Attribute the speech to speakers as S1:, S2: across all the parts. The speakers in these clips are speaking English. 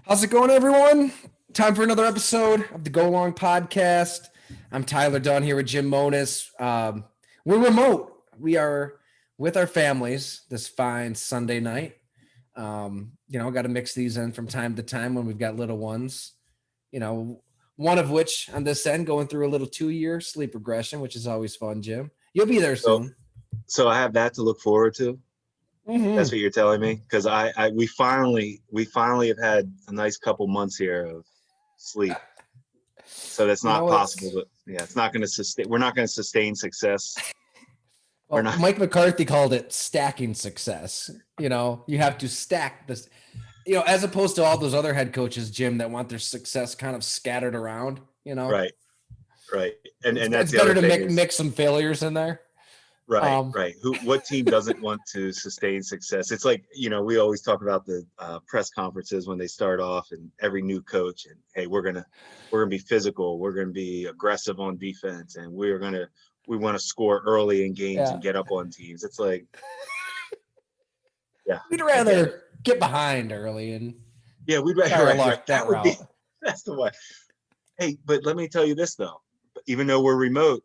S1: How's it going, everyone? Time for another episode of the Go Long Podcast. I'm Tyler Dunn here with Jim Monis. We're remote. We are with our families this fine Sunday night. Got to mix these in from time to time when we've got little ones. One of which on this end going through a little 2-year sleep regression, which is always fun, Jim. You'll be there soon.
S2: So I have that to look forward to.
S1: Mm-hmm.
S2: That's what you're telling me, because we finally have had a nice couple months here of sleep. So that's not possible. But yeah, it's not going to sustain. We're not going to sustain success.
S1: Well, Mike McCarthy called it stacking success. You have to stack this. As opposed to all those other head coaches, Jim, that want their success kind of scattered around.
S2: Right. And
S1: it's better to mix some failures in there.
S2: Right. What team doesn't want to sustain success? It's like, we always talk about the press conferences when they start off, and every new coach, and hey, we're gonna be physical, we're gonna be aggressive on defense, and we want to score early in games and get up on teams. It's like, yeah,
S1: we'd rather get behind early and
S2: we'd rather
S1: that route.
S2: That's the way. Hey, but let me tell you this though, even though we're remote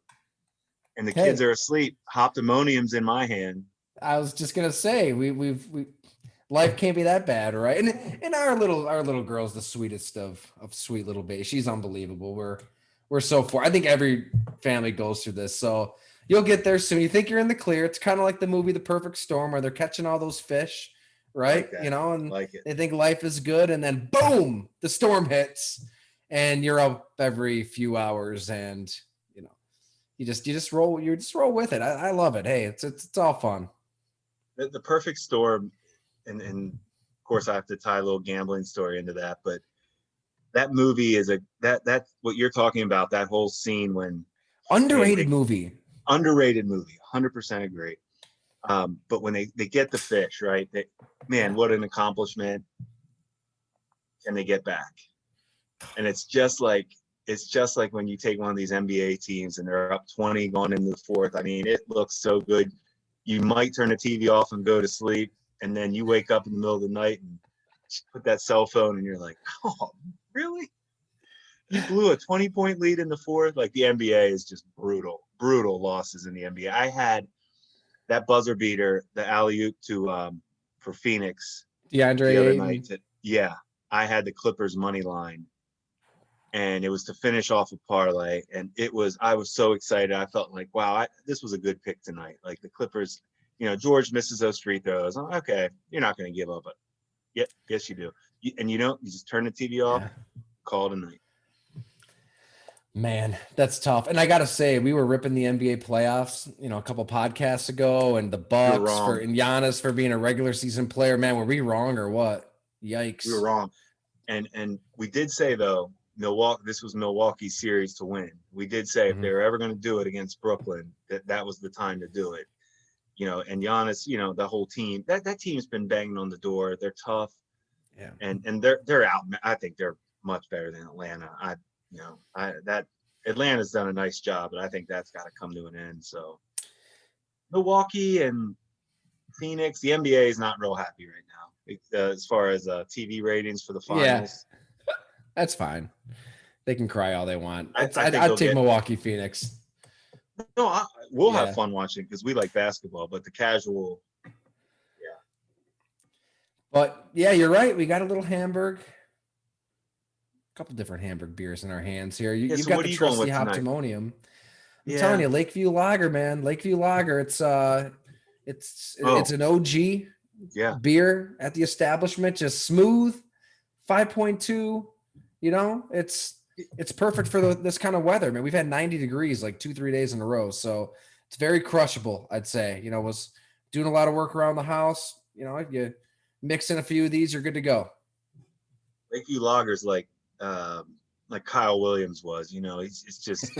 S2: and the kids are asleep, Hoptimonium's in my hand.
S1: I was just gonna say we life can't be that bad, right? And our little girl's the sweetest of sweet little baby. She's unbelievable. We're so I think every family goes through this, so you'll get there soon. You think you're in the clear. It's kind of like the movie The Perfect Storm, where they're catching all those fish, right? And they think life is good, and then boom, the storm hits, and you're up every few hours, and you just roll with it. I love it. Hey, it's all fun.
S2: The Perfect Storm, and of course I have to tie a little gambling story into that, but that movie is that's what you're talking about. That whole scene when
S1: underrated movie,
S2: 100% agree. But when they get the fish, right? What an accomplishment. Can they get back? And it's just like when you take one of these NBA teams and they're up 20 going into the fourth. I mean, it looks so good. You might turn the TV off and go to sleep, and then you wake up in the middle of the night and put that cell phone, and you're like, oh, really? You blew a 20-point lead in the fourth? Like, the NBA is just brutal losses in the NBA. I had that buzzer beater, the alley-oop for Phoenix.
S1: DeAndre
S2: the other
S1: night.
S2: I had the Clippers money line. And it was to finish off a parlay, and I was so excited. I felt like, wow, this was a good pick tonight. Like, the Clippers, George misses those free throws. I'm like, okay, you're not going to give up. But yes, you do. You just turn the TV off, call it a night.
S1: Man, that's tough. And I got to say, we were ripping the NBA playoffs, a couple podcasts ago, and the Bucks and Giannis for being a regular season player. Man, were we wrong or what? Yikes.
S2: We were wrong. And we did say, though, this was Milwaukee's series to win. We did say if they were ever going to do it against Brooklyn, that was the time to do it. And Giannis, the whole team, that team's been banging on the door. They're tough.
S1: Yeah.
S2: And they're out. I think they're much better than Atlanta. Atlanta's done a nice job, but I think that's got to come to an end. So Milwaukee and Phoenix, the NBA is not real happy right now as far as TV ratings for the finals.
S1: Yeah. That's fine. They can cry all they want. I'd take Milwaukee, Phoenix.
S2: No, we'll have fun watching because we like basketball, but the casual,
S1: But yeah, you're right. We got a little Hamburg. A couple different Hamburg beers in our hands here. You've got the trusty Hoptimonium. I'm telling you, Lakeview Lager, man. Lakeview Lager. It's an OG beer at the establishment. Just smooth, 5.2. It's perfect for this kind of weather, man. We've had 90 degrees like 2-3 days in a row, so it's very crushable, I'd say. Was doing a lot of work around the house. If you mix in a few of these, you're good to go.
S2: Lakeview Lager's like Kyle Williams was. It's just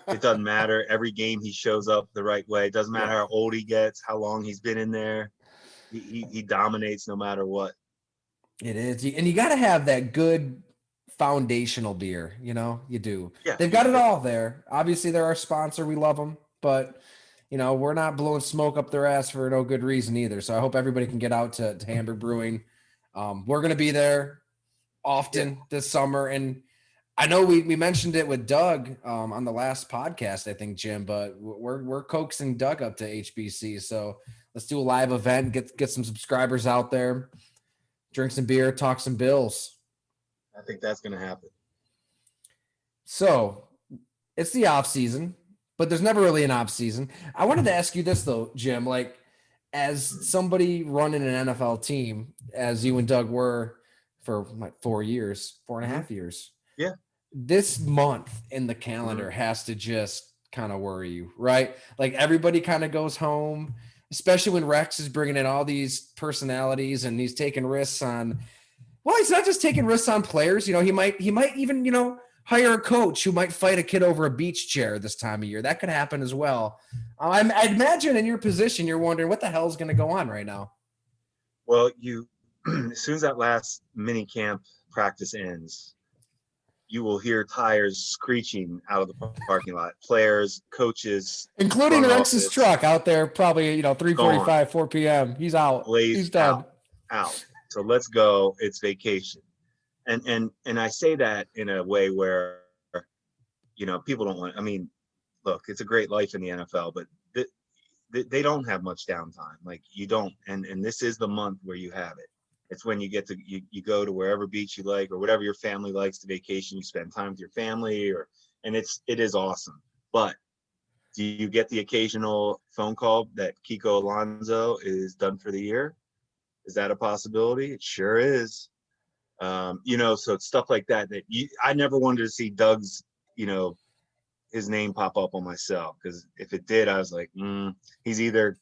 S2: it doesn't matter. Every game he shows up the right way. It doesn't matter how old he gets, how long he's been in there. He dominates no matter what.
S1: It is, and you got to have that good foundational beer. You do. Yeah. They've got it all there. Obviously, they're our sponsor. We love them, but we're not blowing smoke up their ass for no good reason either. So I hope everybody can get out to Hamburg Brewing. We're going to be there. often this summer. And I know we mentioned it with Doug on the last podcast, I think, Jim, but we're coaxing Doug up to HBC. So let's do a live event, get some subscribers out there, drink some beer, talk some Bills.
S2: I think that's going to happen.
S1: So it's the off season, but there's never really an off season. I wanted to ask you this though, Jim, like as somebody running an NFL team, as you and Doug were for like 4 years, 4.5 years.
S2: Yeah.
S1: This month in the calendar has to just kind of worry you, right? Like everybody kind of goes home, especially when Rex is bringing in all these personalities and he's taking risks on, well, he's not just taking risks on players. You know, he might even, you know, hire a coach who might fight a kid over a beach chair this time of year. That could happen as well. I imagine in your position, you're wondering what the hell is going to go on right now.
S2: Well, as soon as that last mini camp practice ends, you will hear tires screeching out of the parking lot. Players, coaches,
S1: including Rex's truck out there, probably, you know, 3:45, 4 p.m. He's out. He's done.
S2: Out. So let's go. It's vacation. And I say that in a way where, you know, people don't want, I mean, look, it's a great life in the NFL, but they don't have much downtime. Like you don't, and this is the month where you have it. It's when you get to, you go to wherever beach you like, or whatever your family likes to vacation, you spend time with your family, and it is awesome. But do you get the occasional phone call that Kiko Alonso is done for the year? Is that a possibility? It sure is. You know, so it's stuff like that I never wanted to see Doug's, you know, his name pop up on my cell, because if it did, I was like, he's either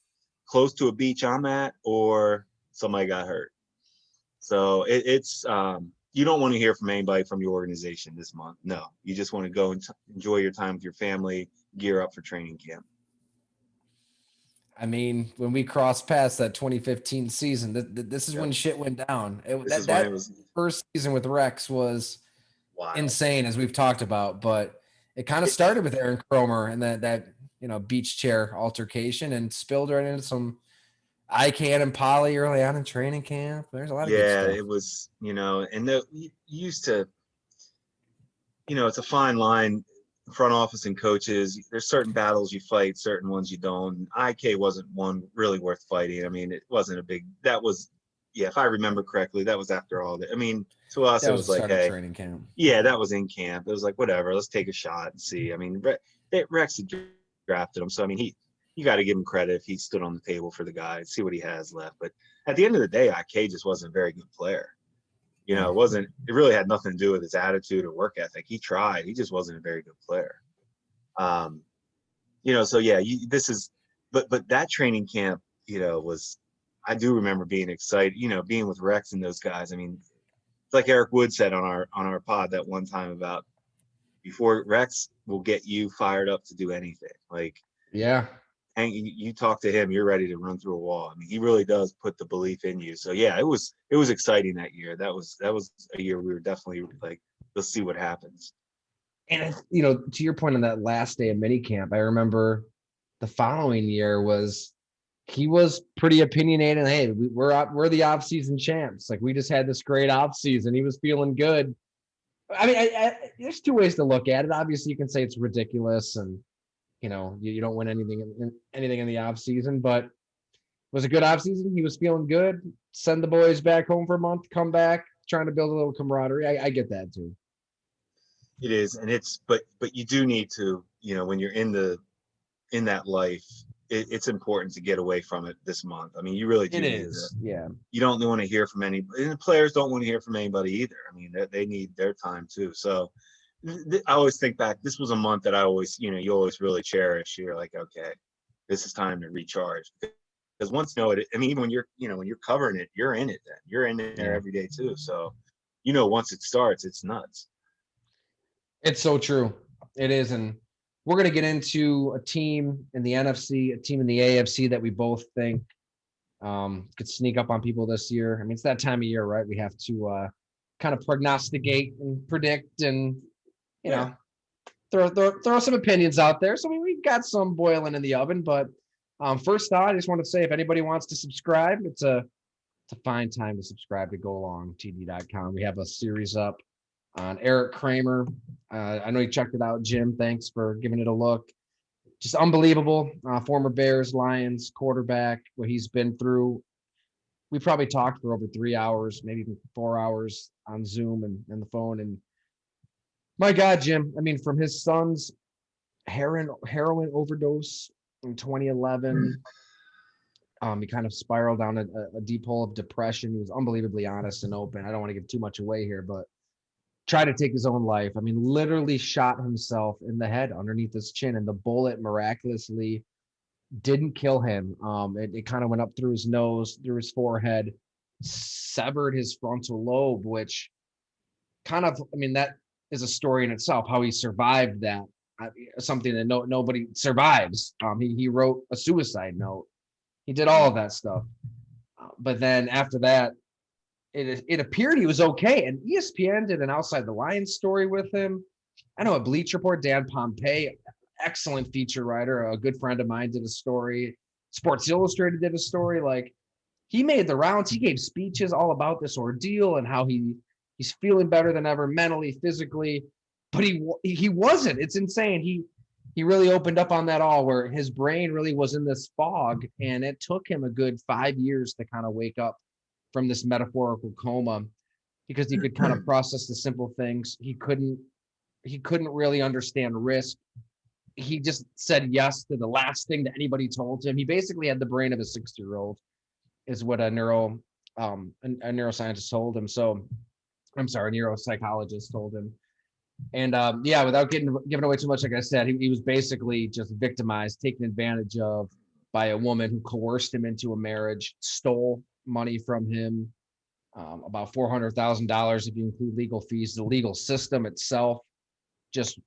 S2: close to a beach I'm at or somebody got hurt. So it's you don't want to hear from anybody from your organization this month. No, you just want to go and enjoy your time with your family, gear up for training camp.
S1: I mean, when we crossed past that 2015 season, this is when shit went down. That first season with Rex was insane, as we've talked about. But it kind of started with Aaron Cromer and that you know, beach chair altercation, and spilled right into some ICANN and Poly early on in training camp. There's a lot of good stuff.
S2: It was, you know, and you used to, you know, it's a fine line. Front office and coaches, there's certain battles you fight, certain ones you don't. IK wasn't one really worth fighting. I mean, it wasn't a big, that was, if I remember correctly, that was after all that. I mean, to us, it was like, hey,
S1: training camp.
S2: Yeah, that was in camp. It was like, whatever, let's take a shot and see. I mean, Rex had drafted him. So, I mean, you got to give him credit if he stood on the table for the guy and see what he has left. But at the end of the day, IK just wasn't a very good player. You know, it really had nothing to do with his attitude or work ethic. He tried. He just wasn't a very good player. You know, so yeah, but that training camp, you know, I do remember being excited, you know, being with Rex and those guys. I mean, it's like Eric Wood said on our pod that one time about, before Rex will get you fired up to do anything. Like,
S1: yeah.
S2: And you talk to him, you're ready to run through a wall. I mean, he really does put the belief in you. So yeah, it was exciting that year. That was a year we were definitely like, let's see what happens.
S1: And you know, to your point on that last day of minicamp, I remember the following year he was pretty opinionated. Hey, we're the off-season champs. Like, we just had this great off-season. He was feeling good. I mean, there's two ways to look at it. Obviously, you can say it's ridiculous and, you know, you don't win anything in the off season, but it was a good off season. He was feeling good. Send the boys back home for a month, come back, trying to build a little camaraderie. I get that too.
S2: It is, and but you do need to, you know, when you're in that life, it's important to get away from it this month. I mean, you really do.
S1: It is, yeah. You
S2: don't want to hear from anybody, and the players don't want to hear from anybody either. I mean, they need their time too. So I always think back, this was a month that I always, you know, you always really cherish. You're like, okay, this is time to recharge. Because once you know it, I mean, even when you're covering it, you're in it then. You're in there every day too. So, you know, once it starts, it's nuts.
S1: It's so true. It is. And we're going to get into a team in the NFC, a team in the AFC that we both think could sneak up on people this year. I mean, it's that time of year, right? We have to kind of prognosticate and predict and, you know, throw some opinions out there. So we've got some boiling in the oven. But first off, I just want to say, if anybody wants to subscribe, it's a to find time to subscribe to GoLongTD.com. We have a series up on Eric Kramer. I know you checked it out, Jim. Thanks for giving it a look. Just unbelievable. Former Bears, Lions quarterback, what he's been through. We probably talked for over 3 hours, maybe even 4 hours on Zoom and the phone. And my God, Jim, I mean, from his son's heroin overdose in 2011, he kind of spiraled down a deep hole of depression. He was unbelievably honest and open. I don't want to give too much away here, but tried to take his own life. I mean, literally shot himself in the head underneath his chin, and the bullet miraculously didn't kill him. It kind of went up through his nose, through his forehead, severed his frontal lobe, which kind of, I mean, that is a story in itself, how he survived that. Something that nobody survives. He wrote a suicide note. He did all of that stuff. But then after that, it appeared he was okay. And ESPN did an Outside the Lines story with him. I know at Bleacher Report, Dan Pompei, excellent feature writer, a good friend of mine, did a story. Sports Illustrated did a story. Like, he made the rounds. He gave speeches all about this ordeal and how he's feeling better than ever, mentally, physically. But he wasn't. It's insane. He really opened up on that all, where his brain really was in this fog, and it took him a good 5 years to kind of wake up from this metaphorical coma, because he could kind of process the simple things. He couldn't really understand risk. He just said yes to the last thing that anybody told him. He basically had the brain of a 60-year-old, is what a neuroscientist told him. So, I'm sorry, a neuropsychologist told him. And yeah, without giving away too much, like I said, he was basically just victimized, taken advantage of by a woman who coerced him into a marriage, stole money from him, about $400,000 if you include legal fees. The legal system itself just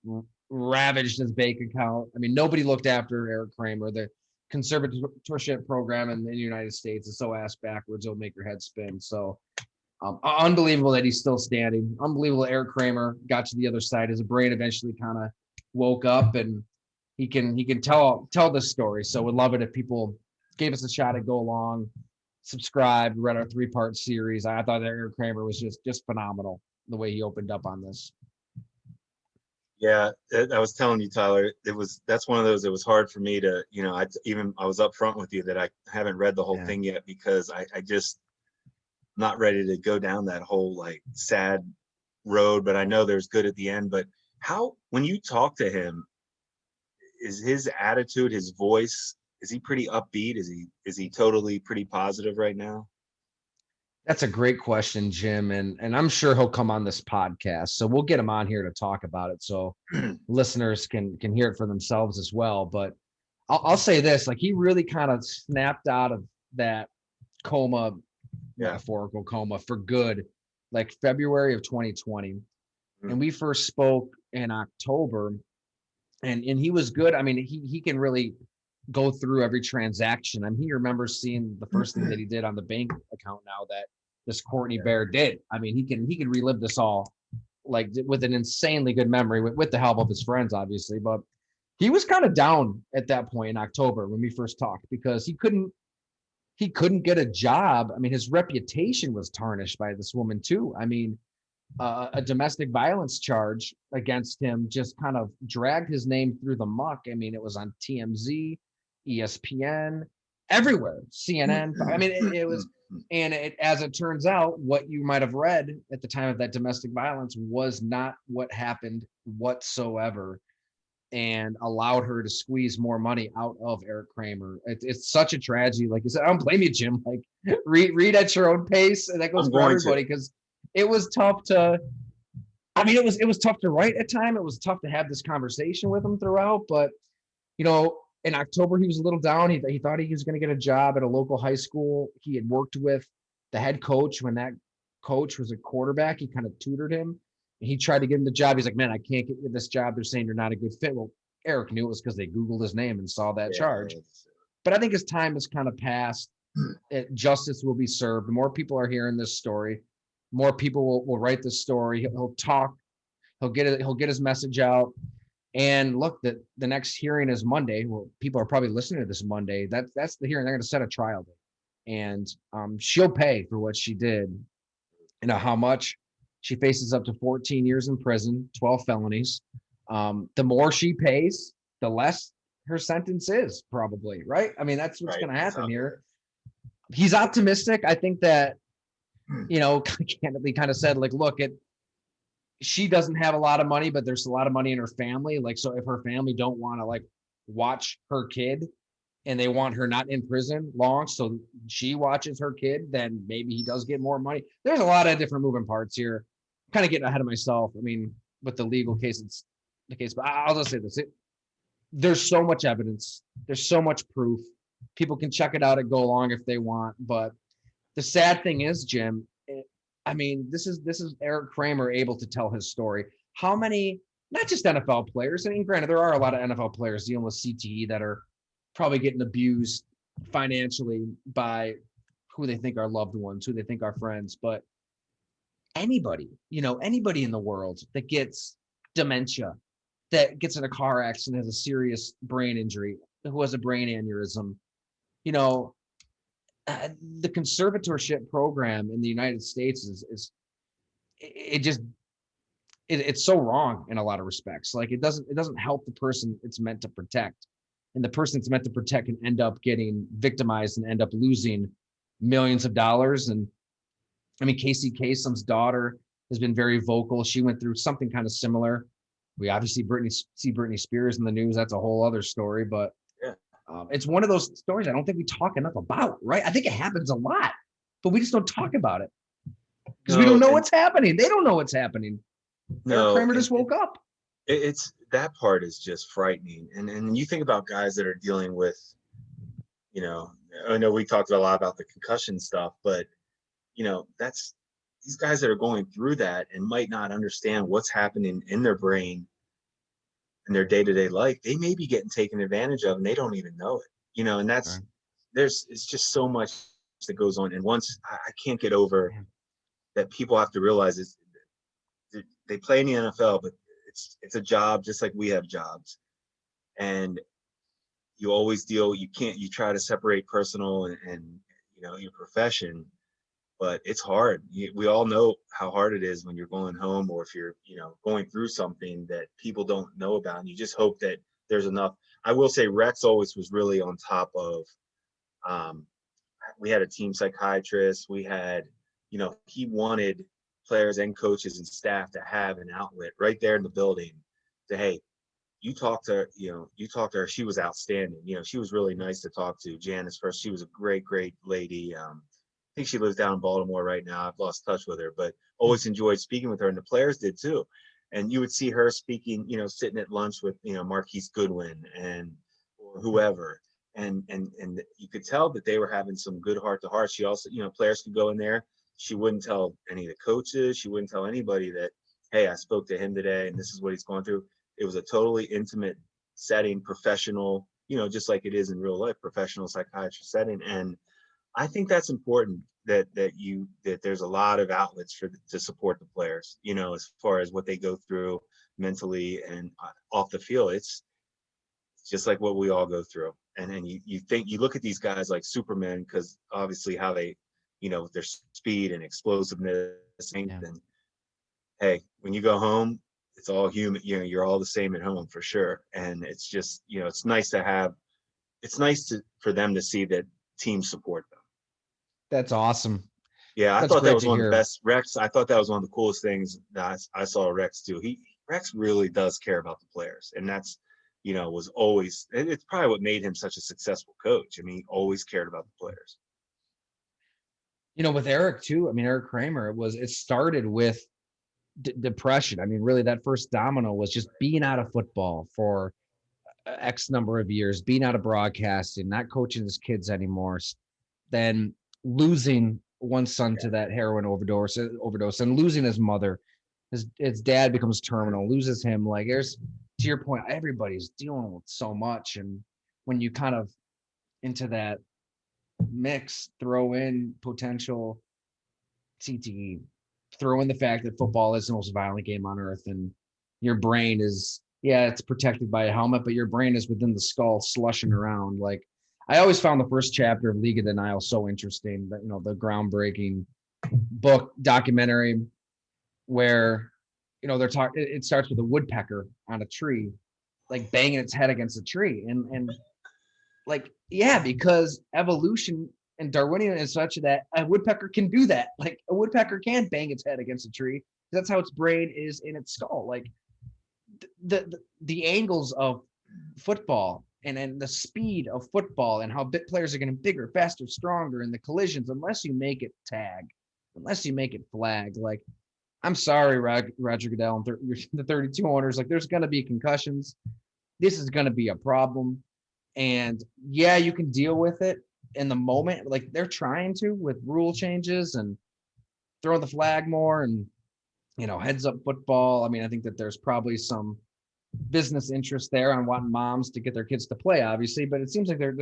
S1: ravaged his bank account. I mean, nobody looked after Eric Kramer. The conservatorship program in the United States is so ass backwards, it'll make your head spin. So unbelievable that he's still standing. Unbelievable Eric Kramer got to the other side. His brain eventually kind of woke up, and he can tell this story. So would love it if people gave us a shot at Go Long, subscribed, read our 3-part series. I thought that Eric Kramer was just phenomenal, the way he opened up on this.
S2: Yeah, I was telling you, Tyler, that's one of those that was hard for me to, I was up front with you that I haven't read the whole thing yet, because I just not ready to go down that whole like sad road, but I know there's good at the end. But when you talk to him, is his attitude, his voice, is he pretty upbeat? Is he totally pretty positive right now?
S1: That's a great question, Jim, and I'm sure he'll come on this podcast. So we'll get him on here to talk about it, so listeners can hear it for themselves as well. But I'll say this: like, he really kind of snapped out of that coma, metaphorical coma, for good, like February of 2020. And we first spoke in October, and he was good. I mean, he can really go through every transaction. I mean, he remembers seeing the first thing that he did on the bank account now that this Courtney Bear did. I mean, he can relive this all, like, with an insanely good memory, with the help of his friends, obviously. But he was kind of down at that point in October when we first talked, because he couldn't get a job. I mean, his reputation was tarnished by this woman too. I mean, a domestic violence charge against him just kind of dragged his name through the muck. I mean, it was on TMZ, ESPN, everywhere, CNN. I mean, it was, and as it turns out, what you might have read at the time of that domestic violence was not what happened whatsoever, and allowed her to squeeze more money out of Eric Kramer. It's such a tragedy. Like you said, I don't blame you, Jim. Like, read at your own pace, and that goes for everybody, because it was tough to. I mean, it was tough to write at time. It was tough to have this conversation with him throughout. But in October, he was a little down. He thought he was going to get a job at a local high school. He had worked with the head coach when that coach was a quarterback. He kind of tutored him. He tried to get him the job. He's like, man, I can't get you this job. They're saying you're not a good fit. Well, Eric knew it was because they Googled his name and saw that charge. But I think his time has kind of passed. Justice will be served. The more people are hearing this story, more people will write this story. He'll talk. He'll get his message out. And look, the next hearing is Monday. Well, people are probably listening to this Monday. That's the hearing. They're going to set a trial date. and she'll pay for what she did. You know how much? She faces up to 14 years in prison, 12 felonies. The more she pays, the less her sentence is, probably, right? I mean, that's what's
S2: Right.
S1: going to happen here. He's optimistic. I think that, you know, candidly kind of said, like, look, she doesn't have a lot of money, but there's a lot of money in her family. Like, so if her family don't want to like watch her kid and they want her not in prison long, so she watches her kid, then maybe he does get more money. There's a lot of different moving parts here. Kind of getting ahead of myself. I mean, with the legal case, it's the case, but I'll just say this. There's so much evidence. There's so much proof. People can check it out and go along if they want. But the sad thing is, Jim, I mean, this is Eric Kramer able to tell his story. How many, not just NFL players, I mean, granted, there are a lot of NFL players dealing with CTE that are probably getting abused financially by who they think are loved ones, who they think are friends, but anybody, you know, anybody in the world that gets dementia, that gets in a car accident, has a serious brain injury, who has a brain aneurysm, you know, the conservatorship program in the United States is it just it's so wrong in a lot of respects. Like it doesn't help the person it's meant to protect, and the person it's meant to protect can end up getting victimized and end up losing millions of dollars. And I mean, Casey Kasem's daughter has been very vocal. She went through something kind of similar. We obviously see Britney Spears in the news. That's a whole other story, but
S2: Yeah.
S1: it's one of those stories I don't think we talk enough about, right? I think it happens a lot, but we just don't talk about it because we don't know what's happening. They don't know what's happening. Eric Kramer just woke up.
S2: It's that part is just frightening. And you think about guys that are dealing with, you know, I know we talked a lot about the concussion stuff, but you know, that's these guys that are going through that and might not understand what's happening in their brain in their day-to-day life. They may be getting taken advantage of and they don't even know it, you know, and that's it's just so much that goes on. And once I can't get over that people have to realize is they play in the NFL, but it's a job just like we have jobs. And you always you try to separate personal and you know, your profession, but it's hard. We all know how hard it is when you're going home or if you're, you know, going through something that people don't know about. And you just hope that there's enough. I will say Rex always was really on top of, we had a team psychiatrist. We had, you know, he wanted players and coaches and staff to have an outlet right there in the building to, hey, you talk to her, you talk to her. She was outstanding. You know, she was really nice to talk to. Janice first. She was a great, great lady. I think she lives down in Baltimore right now. I've lost touch with her, but always enjoyed speaking with her, and the players did too. And you would see her speaking, you know, sitting at lunch with, you know, Marquise Goodwin and or whoever, and you could tell that they were having some good heart to heart. She also, you know, players could go in there. She wouldn't tell any of the coaches. She wouldn't tell anybody that, hey, I spoke to him today, and this is what he's going through. It was a totally intimate setting, professional, you know, just like it is in real life, professional psychiatry setting. And I think that's important that there's a lot of outlets to support the players, you know, as far as what they go through mentally and off the field. It's just like what we all go through. And then you look at these guys like Superman, because obviously how they, you know, their speed and explosiveness, and hey, when you go home, it's all human, you know, you're all the same at home for sure. And it's just, you know, it's nice for them to see that teams support them.
S1: That's awesome.
S2: Yeah, I
S1: That's
S2: thought that
S1: great
S2: was
S1: to
S2: one of
S1: hear.
S2: the best. Rex, I thought that was one of the coolest things that I saw Rex do. Rex really does care about the players, and that's, you know, was always, it's probably what made him such a successful coach. I mean, he always cared about the players.
S1: You know, with Eric too. I mean, Eric Kramer, it started with depression. I mean, really, that first domino was just being out of football for X number of years, being out of broadcasting, not coaching his kids anymore, then losing one son to that heroin overdose, and losing his mother. His dad becomes terminal, loses him. Like, there's, to your point, everybody's dealing with so much. And when you kind of into that mix, throw in potential CTE, throw in the fact that football is the most violent game on earth, and your brain is, yeah, it's protected by a helmet, but your brain is within the skull slushing around. Like, I always found the first chapter of League of Denial so interesting. That the groundbreaking book documentary where they're talking. It starts with a woodpecker on a tree, like banging its head against a tree, and like yeah, because evolution and Darwinian is such that a woodpecker can do that. Like a woodpecker can bang its head against a tree. That's how its brain is in its skull. Like the angles of football and the speed of football and how bit players are getting bigger, faster, stronger, and the collisions, unless you make it tag, unless you make it flag. Like, I'm sorry, Roger Goodell and the 32 owners. Like, there's going to be concussions. This is going to be a problem. And yeah, you can deal with it in the moment. Like, they're trying to with rule changes and throwing the flag more and, heads up football. I mean, I think that there's probably some business interest there on wanting moms to get their kids to play, obviously, but it seems like they're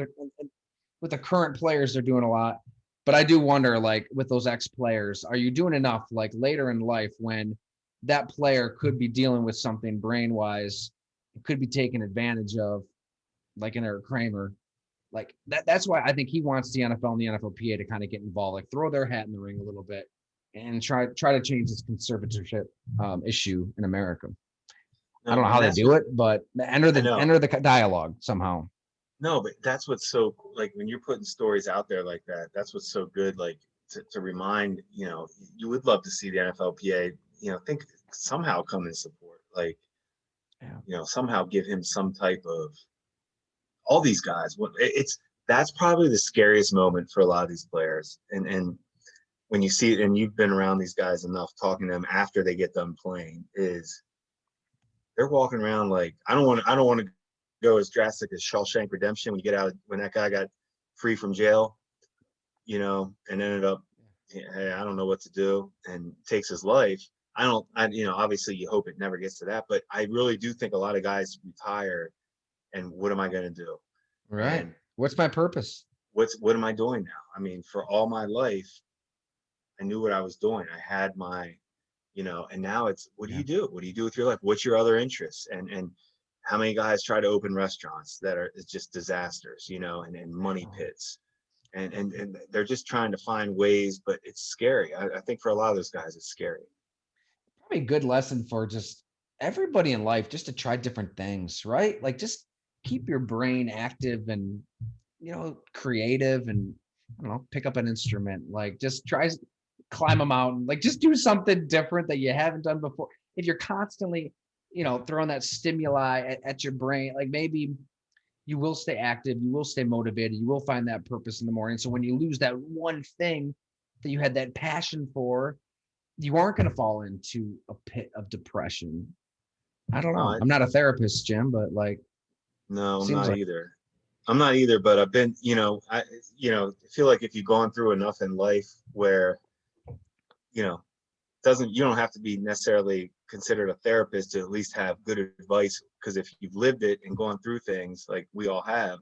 S1: with the current players, they're doing a lot. But I do wonder, like with those ex-players, are you doing enough like later in life when that player could be dealing with something brain-wise, could be taken advantage of, like an Eric Kramer? Like that's why I think he wants the NFL and the NFLPA to kind of get involved, like throw their hat in the ring a little bit and try to change this conservatorship issue in America. I don't know how they do it, but enter the dialogue somehow.
S2: No, but that's what's so like when you're putting stories out there like that. That's what's so good. Like to remind, you would love to see the NFLPA, think somehow come and support, like, somehow give him some type of all these guys. That's probably the scariest moment for a lot of these players. And when you see it, and you've been around these guys enough, talking to them after they get done playing, is they're walking around like, I don't want to go as drastic as Shawshank Redemption when you get out, when that guy got free from jail, and ended up, hey, I don't know what to do, and takes his life. Obviously you hope it never gets to that, but I really do think a lot of guys retire and what am I going to do?
S1: Right. And what's my purpose?
S2: What am I doing now? I mean, for all my life, I knew what I was doing. I had my, and now it's, what do you do? What do you do with your life? What's your other interests? And how many guys try to open restaurants that are just disasters, and money pits, and they're just trying to find ways, but it's scary. I think for a lot of those guys, it's scary.
S1: Probably a good lesson for just everybody in life, just to try different things, right? Like just keep your brain active and, creative, and I don't know, pick up an instrument, like just try climb a mountain, like just do something different that you haven't done before. If you're constantly, throwing that stimuli at your brain, like maybe you will stay active, you will stay motivated, you will find that purpose in the morning. So when you lose that one thing that you had that passion for, you aren't going to fall into a pit of depression. I don't know. I'm not a therapist, Jim, but like,
S2: no, I'm not either. I'm not either, but I've been, I feel like if you've gone through enough in life where, you don't have to be necessarily considered a therapist to at least have good advice, because if you've lived it and gone through things like we all have,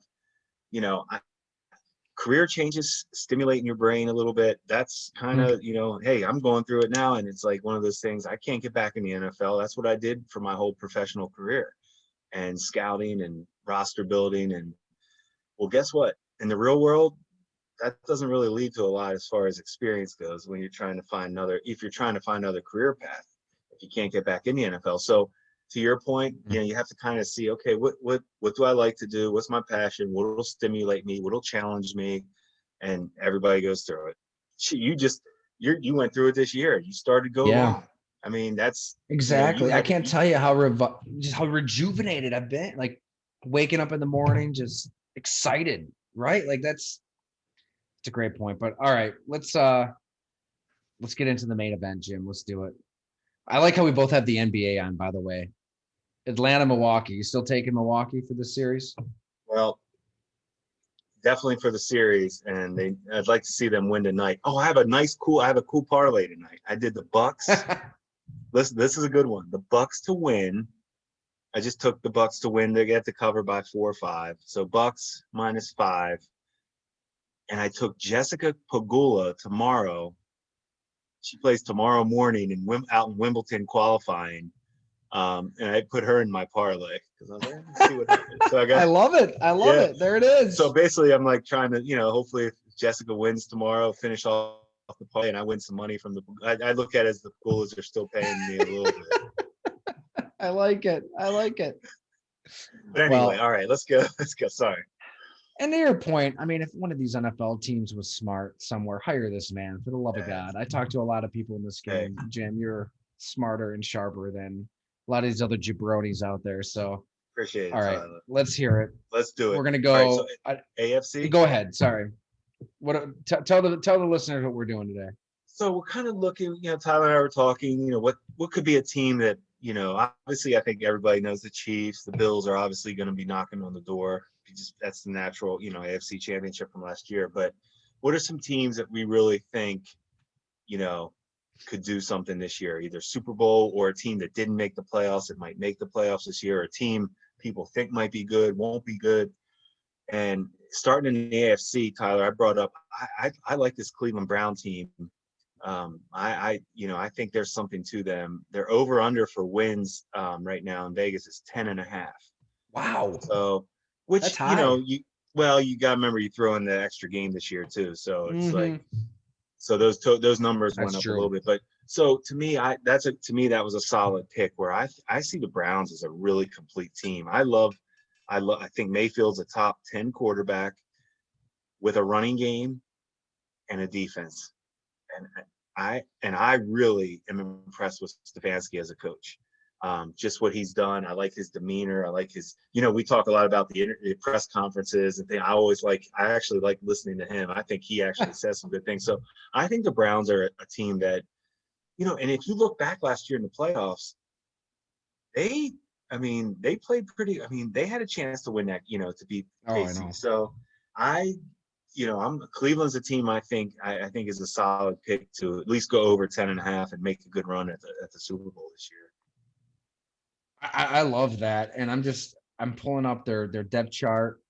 S2: career changes stimulating your brain a little bit. That's kind of, hey, I'm going through it now, and it's like one of those things. I can't get back in the NFL. That's what I did for my whole professional career, and scouting and roster building. And well, guess what? In the real world, that doesn't really lead to a lot as far as experience goes when you're trying to find if you're trying to find another career path, if you can't get back in the NFL. So to your point, you have to kind of see, okay, what do I like to do? What's my passion? What will stimulate me? What will challenge me? And everybody goes through it. You went through it this year. You started going on. I mean, that's
S1: exactly. I can't tell you how rejuvenated I've been. Like waking up in the morning, just excited, right? Like it's a great point. But all right, let's get into the main event, Jim. Let's do it. I like how we both have the NBA on, by the way. Atlanta, Milwaukee. You still taking Milwaukee for this series?
S2: Well, definitely for the series, and I'd like to see them win tonight. Oh, I have a cool parlay tonight. I did the Bucks. Listen, this is a good one. The Bucks to win. I just took the Bucks to win. They get the cover by 4 or 5. So Bucks -5. And I took Jessica Pegula tomorrow. She plays tomorrow morning out in Wimbledon qualifying And I put her in my parlay because I was like, let's see what happens. So I got,
S1: I love it. I love
S2: Yeah.
S1: it. There it is.
S2: so basically I'm like trying to, hopefully if Jessica wins tomorrow, finish off the parlay and I win some money from I look at it as the Bulls are still paying me a little bit.
S1: I like it. I like it.
S2: But anyway,
S1: Well,
S2: all right, let's go. Let's go. Sorry.
S1: and to your point, I mean, if one of these NFL teams was smart somewhere, hire this man for the love of God. I talked to a lot of people in this
S2: Hey.
S1: game. Jim, you're smarter and sharper than a lot of these other jabronis out there. So,
S2: Appreciate it,
S1: all right,
S2: Tyler.
S1: let's hear it.
S2: Let's do it.
S1: We're gonna
S2: All right,
S1: go.
S2: so AFC.
S1: Go ahead. Sorry. What? Tell the listeners what we're doing today.
S2: So we're kind of looking, Tyler and I were talking, what could be a team that, obviously I think everybody knows the Chiefs, the Bills are obviously going to be knocking on the door. That's the natural, AFC championship from last year. But what are some teams that we really think, could do something this year, either Super Bowl or a team that didn't make the playoffs that might make the playoffs this year, or a team people think might be good, won't be good. And starting in the AFC, Tyler, I brought up, I like this Cleveland Brown team. I think there's something to them. They're over under for wins right now in Vegas is 10.5.
S1: Wow.
S2: So, which,
S1: That's high.
S2: you got to remember you throw in the extra game this year too. So it's like, so those numbers went
S1: That's
S2: up
S1: true.
S2: a little bit, but so to me, that was a solid pick where I see the Browns as a really complete team. I think Mayfield's a top 10 quarterback with a running game and a defense. And I really am impressed with Stefanski as a coach. Just what he's done. I like his demeanor. I like his, we talk a lot about the press conferences and things. I actually like listening to him. I think he actually says some good things. So I think the Browns are a team that, and if you look back last year in the playoffs, they played pretty, they had a chance to win that, to beat KC.
S1: I know.
S2: So Cleveland's a team I think is a solid pick to at least go over 10.5 and make a good run at the Super Bowl this year.
S1: I love that, and I'm pulling up their depth chart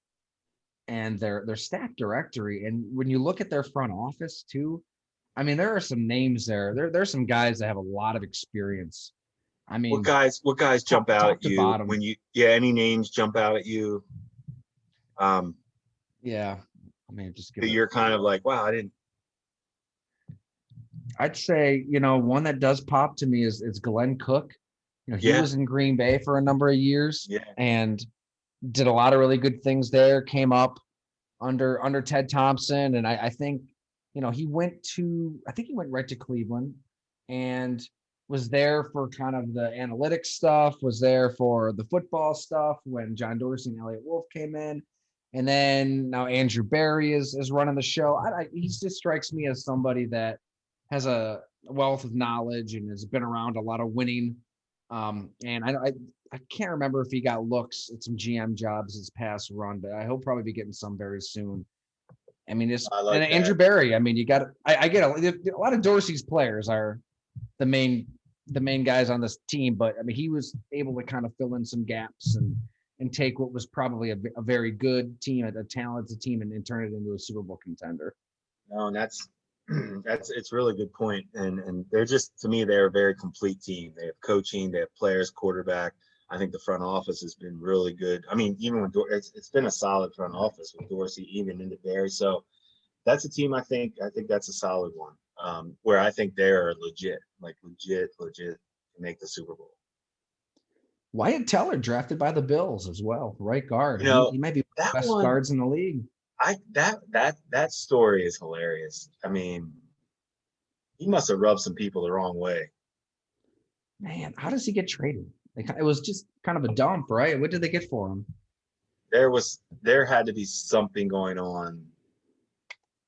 S1: and their staff directory, and when you look at their front office too, I mean, there are some names there. There's some guys that have a lot of experience. I mean,
S2: what guys jump out at you
S1: bottom.
S2: when any names jump out at you?
S1: Yeah, I mean, just
S2: you're kind of like, wow, I didn't.
S1: I'd say, one that does pop to me is Glenn Cook. He was in Green Bay for a number of years and did a lot of really good things there, came up under Ted Thompson. And I think, he went right to Cleveland and was there for kind of the analytics stuff, was there for the football stuff when John Dorsey and Elliott Wolf came in. And then now Andrew Berry is running the show. He just strikes me as somebody that has a wealth of knowledge and has been around a lot of winning. And I can't remember if he got looks at some GM jobs his past run, but I hope probably be getting some very soon. I mean, Andrew Berry. I mean, you got I get a lot of Dorsey's players are the main guys on this team, but I mean, he was able to kind of fill in some gaps and take what was probably a very good team, a talented team, and turn it into a Super Bowl contender.
S2: No, and it's really good point. And they're just, to me, they're a very complete team. They have coaching, they have players, quarterback. I think the front office has been really good. I mean, even when it's been a solid front office with Dorsey, even into Barry. So that's a team I think that's a solid one. Where I think they're legit to make the Super Bowl.
S1: Wyatt Teller drafted by the Bills as well, right guard. He might be one of the best guards in the league.
S2: That story is hilarious. I mean, he must have rubbed some people the wrong way.
S1: Man, how does he get traded? It was just kind of a dump, right? What did they get for him?
S2: There had to be something going on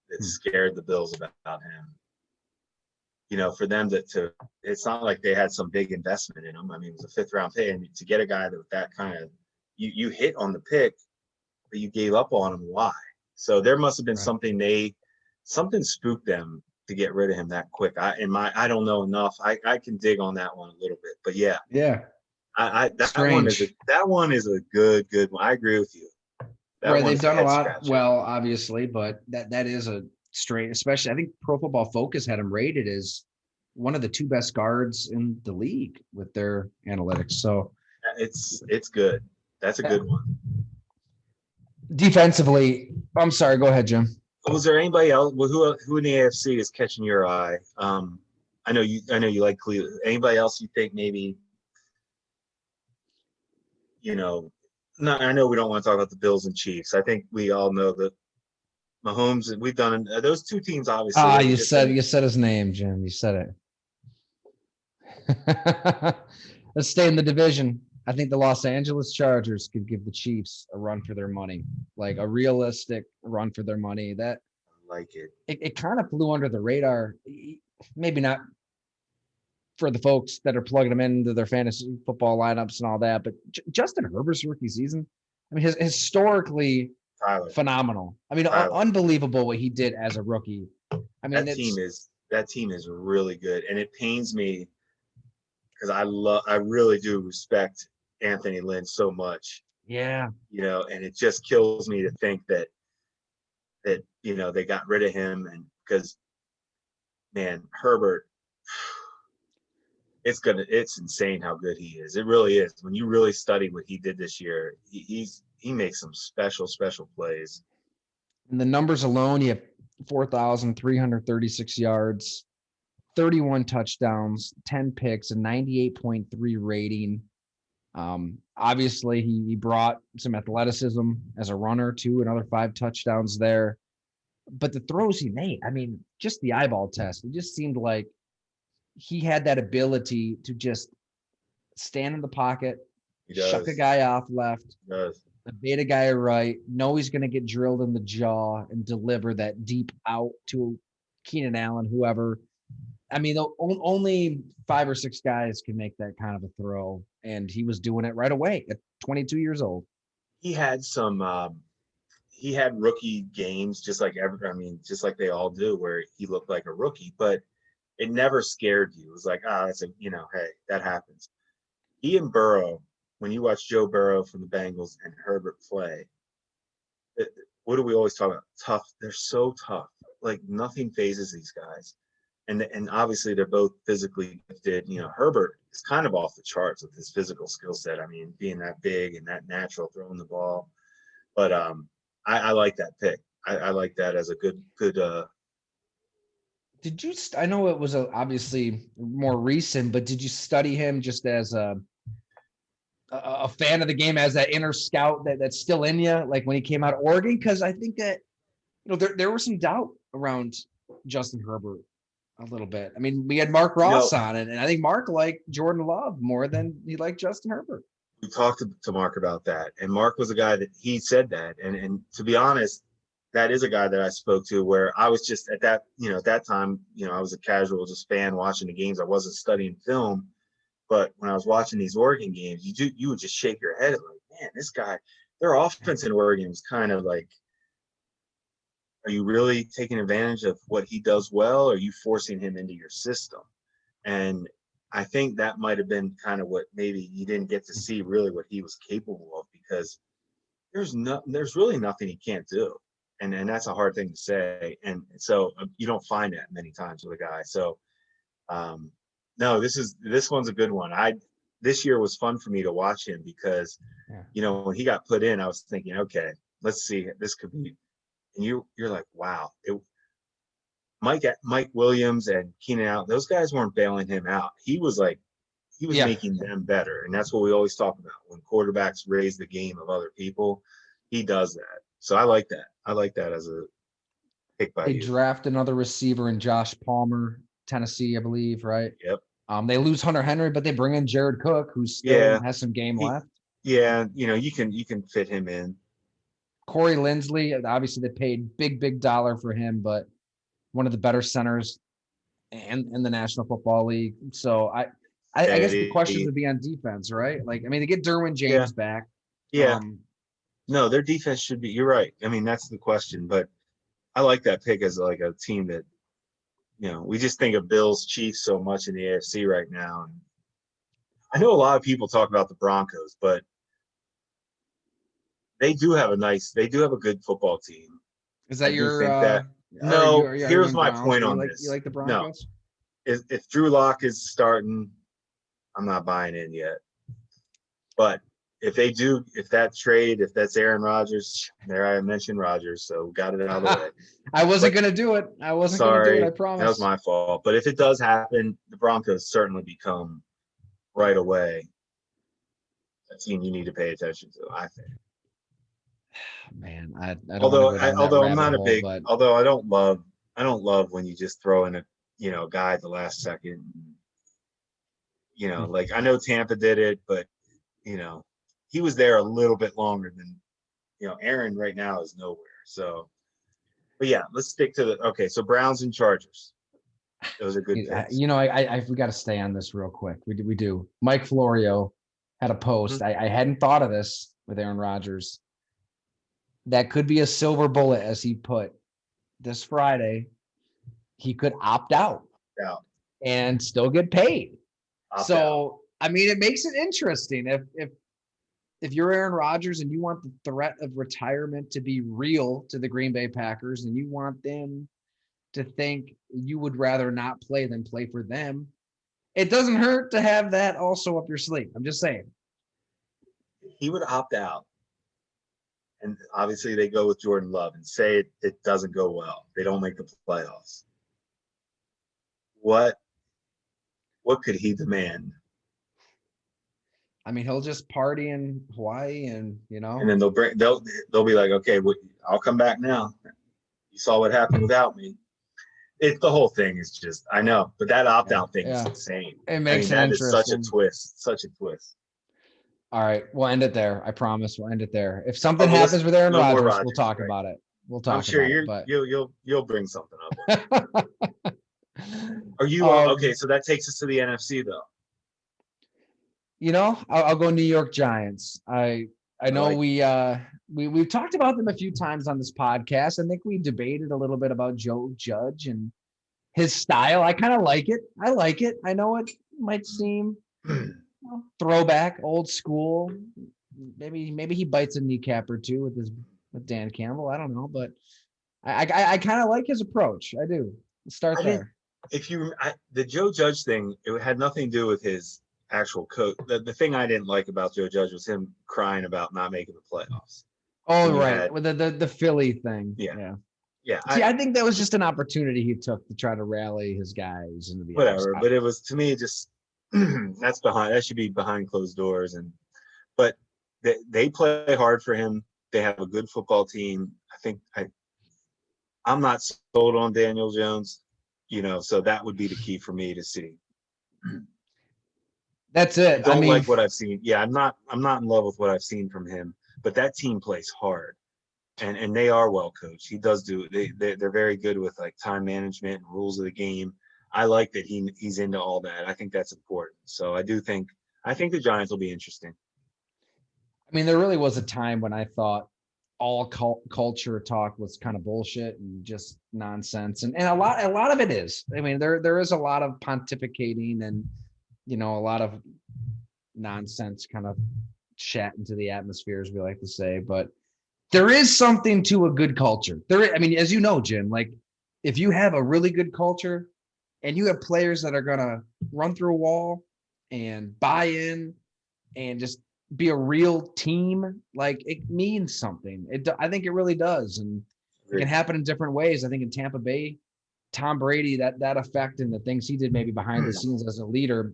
S2: that scared the Bills about him. For them to it's not like they had some big investment in him. I mean, it was a 5th round pick, and to get a guy that kind of you hit on the pick, but you gave up on him. Why? So there must have been something spooked them to get rid of him that quick. I don't know enough. I can dig on that one a little bit, but yeah. That one is a good one. I agree with you.
S1: Right, they've done a lot well, obviously, but that is a straight, especially I think Pro Football Focus had him rated as, one of the two best guards in the league with their analytics. So
S2: It's good. That's a good one.
S1: defensively, I'm sorry. Go ahead, Jim.
S2: Was there anybody else? Well, who in the AFC is catching your eye? I know you like Cleveland. Anybody else you think maybe? No, I know we don't want to talk about the Bills and Chiefs. I think we all know that Mahomes. We've done those two teams. Obviously,
S1: You said his name, Jim. You said it. Let's stay in the division. I think the Los Angeles Chargers could give the Chiefs a run for their money, like a realistic run for their money. That
S2: I like it.
S1: It kind of flew under the radar. Maybe not for the folks that are plugging them into their fantasy football lineups and all that, but Justin Herbert's rookie season, I mean, historically phenomenal. I mean, unbelievable what he did as a rookie. I mean,
S2: that team is really good, and it pains me because I really do respect Anthony Lynn so much.
S1: Yeah.
S2: And it just kills me to think that they got rid of him, and because, man, Herbert, it's insane how good he is. It really is. When you really study what he did this year, he makes some special plays.
S1: And the numbers alone, you have 4,336 yards, 31 touchdowns, 10 picks, a 98.3 rating. Obviously, he brought some athleticism as a runner too, another 5 touchdowns there. But the throws he made, I mean, just the eyeball test, it just seemed like he had that ability to just stand in the pocket, shuck a guy off left, evade a guy right, know he's going to get drilled in the jaw and deliver that deep out to Keenan Allen, whoever. I mean, only 5 or 6 guys can make that kind of a throw, and he was doing it right away at 22 years old.
S2: He had he had rookie games just like they all do, where he looked like a rookie, but it never scared you. It was like, that's hey, that happens. He and Burrow, when you watch Joe Burrow from the Bengals and Herbert play, what do we always talk about? Tough. They're so tough. Like, nothing phases these guys. And obviously they're both physically gifted. Herbert is kind of off the charts with his physical skill set. I mean, being that big and that natural throwing the ball. But I like that pick. I like that as a good.
S1: Did you? I know it was obviously more recent, but did you study him just as a fan of the game, as that inner scout that's still in you, like when he came out of Oregon? Because I think that there was some doubt around Justin Herbert a little bit. I mean, we had Mark Ross on it, and I think Mark liked Jordan Love more than he liked Justin Herbert.
S2: We talked to Mark about that, and Mark was a guy that he said that, and to be honest, that is a guy that I spoke to where I was just at that time, I was a casual just fan watching the games. I wasn't studying film, but when I was watching these Oregon games, you would just shake your head like, man, this guy, their offense in Oregon was kind of like, are you really taking advantage of what he does well? Or are you forcing him into your system? And I think that might have been kind of what maybe you didn't get to see really what he was capable of, because there's really nothing he can't do. And that's a hard thing to say. And so you don't find that many times with a guy. So no, this one's a good one. This year was fun for me to watch him because, when he got put in, I was thinking, okay, let's see, this could be, and you're like, wow, Mike Williams and Keenan Allen, those guys weren't bailing him out. He was making them better. And that's what we always talk about. When quarterbacks raise the game of other people, he does that. So I like that. I like that as a pick by you.
S1: They draft another receiver in Josh Palmer, Tennessee, I believe, right?
S2: Yep.
S1: They lose Hunter Henry, but they bring in Jared Cook, who still has some game left.
S2: Yeah, you can fit him in.
S1: Corey Linsley, obviously they paid big dollar for him, but one of the better centers in the National Football League. So I guess the question would be on defense, right? Like, I mean, they get Derwin James back.
S2: Yeah. No, their defense should be. You're right. I mean, that's the question. But I like that pick as like a team that, we just think of Bills, Chiefs so much in the AFC right now. And I know a lot of people talk about the Broncos, but they do have a good football team.
S1: Is that
S2: no, here's my point on this.
S1: You like the
S2: No,
S1: Broncos?
S2: if Drew Lock is starting, I'm not buying in yet. But if that's Aaron Rodgers, there I mentioned Rodgers, so got it out of the way.
S1: I wasn't
S2: But-
S1: going to do it. I wasn't going to do
S2: Sorry,
S1: it. I
S2: that was
S1: promise.
S2: my fault. But if it does happen, the Broncos certainly become right away a team you need to pay attention to, I think.
S1: Man, I don't
S2: Although
S1: want to go down that
S2: although I'm
S1: rabbit
S2: not a
S1: hole,
S2: big
S1: but
S2: although I don't love when you just throw in a guy at the last second. Like I know Tampa did it, but he was there a little bit longer than Aaron right now is nowhere. So but yeah, let's stick to so Browns and Chargers. Those are good picks.
S1: we got to stay on this real quick. We do. Mike Florio had a post. I hadn't thought of this with Aaron Rodgers. That could be a silver bullet, as he put. This Friday, he could opt out and still get paid. I mean, it makes it interesting. If you're Aaron Rodgers and you want the threat of retirement to be real to the Green Bay Packers, and you want them to think you would rather not play than play for them, it doesn't hurt to have that also up your sleeve. I'm just saying.
S2: He would opt out. And obviously they go with Jordan Love and say it doesn't go well. They don't make the playoffs. What could he demand?
S1: I mean, he'll just party in Hawaii and
S2: And then they'll be like, okay, I'll come back now. You saw what happened without me. The whole thing is just, I know, but that opt-out thing is insane.
S1: It makes it
S2: that
S1: interesting.
S2: is such a twist.
S1: All right, we'll end it there. I promise we'll end it there. If something happens with Aaron Rodgers, we'll talk about it. We'll talk. I'm sure
S2: you'll bring something up. Are you okay? So that takes us to the NFC, though.
S1: I'll go New York Giants. I know we've talked about them a few times on this podcast. I think we debated a little bit about Joe Judge and his style. I kind of like it. I like it. I know it might seem throwback, old school. Maybe he bites a kneecap or two with Dan Campbell. I don't know, but I kind of like his approach. I do. Let's start there.
S2: The Joe Judge thing, it had nothing to do with his actual coach. The thing I didn't like about Joe Judge was him crying about not making the playoffs.
S1: Oh, right. With the Philly thing.
S2: Yeah.
S1: See, I think that was just an opportunity he took to try to rally his guys into the
S2: whatever. But it was, to me, just that should be behind closed doors. But they play hard for him. They have a good football team. I'm not sold on Daniel Jones, so that would be the key for me to see.
S1: That's it.
S2: I don't like what I've seen. Yeah, I'm not in love with what I've seen from him, but that team plays hard. And they are well coached. He does they're very good with like time management and rules of the game. I like that he's into all that. I think that's important. So I think the Giants will be interesting.
S1: I mean, there really was a time when I thought all culture talk was kind of bullshit and just nonsense. And a lot of it is. I mean, there is a lot of pontificating and a lot of nonsense kind of chat into the atmosphere, as we like to say, but there is something to a good culture. I mean, as you know, Jim, like if you have a really good culture and you have players that are going to run through a wall and buy in and just be a real team, like it means something. I think it really does. And it can happen in different ways. I think in Tampa Bay, Tom Brady, that effect and the things he did maybe behind the scenes as a leader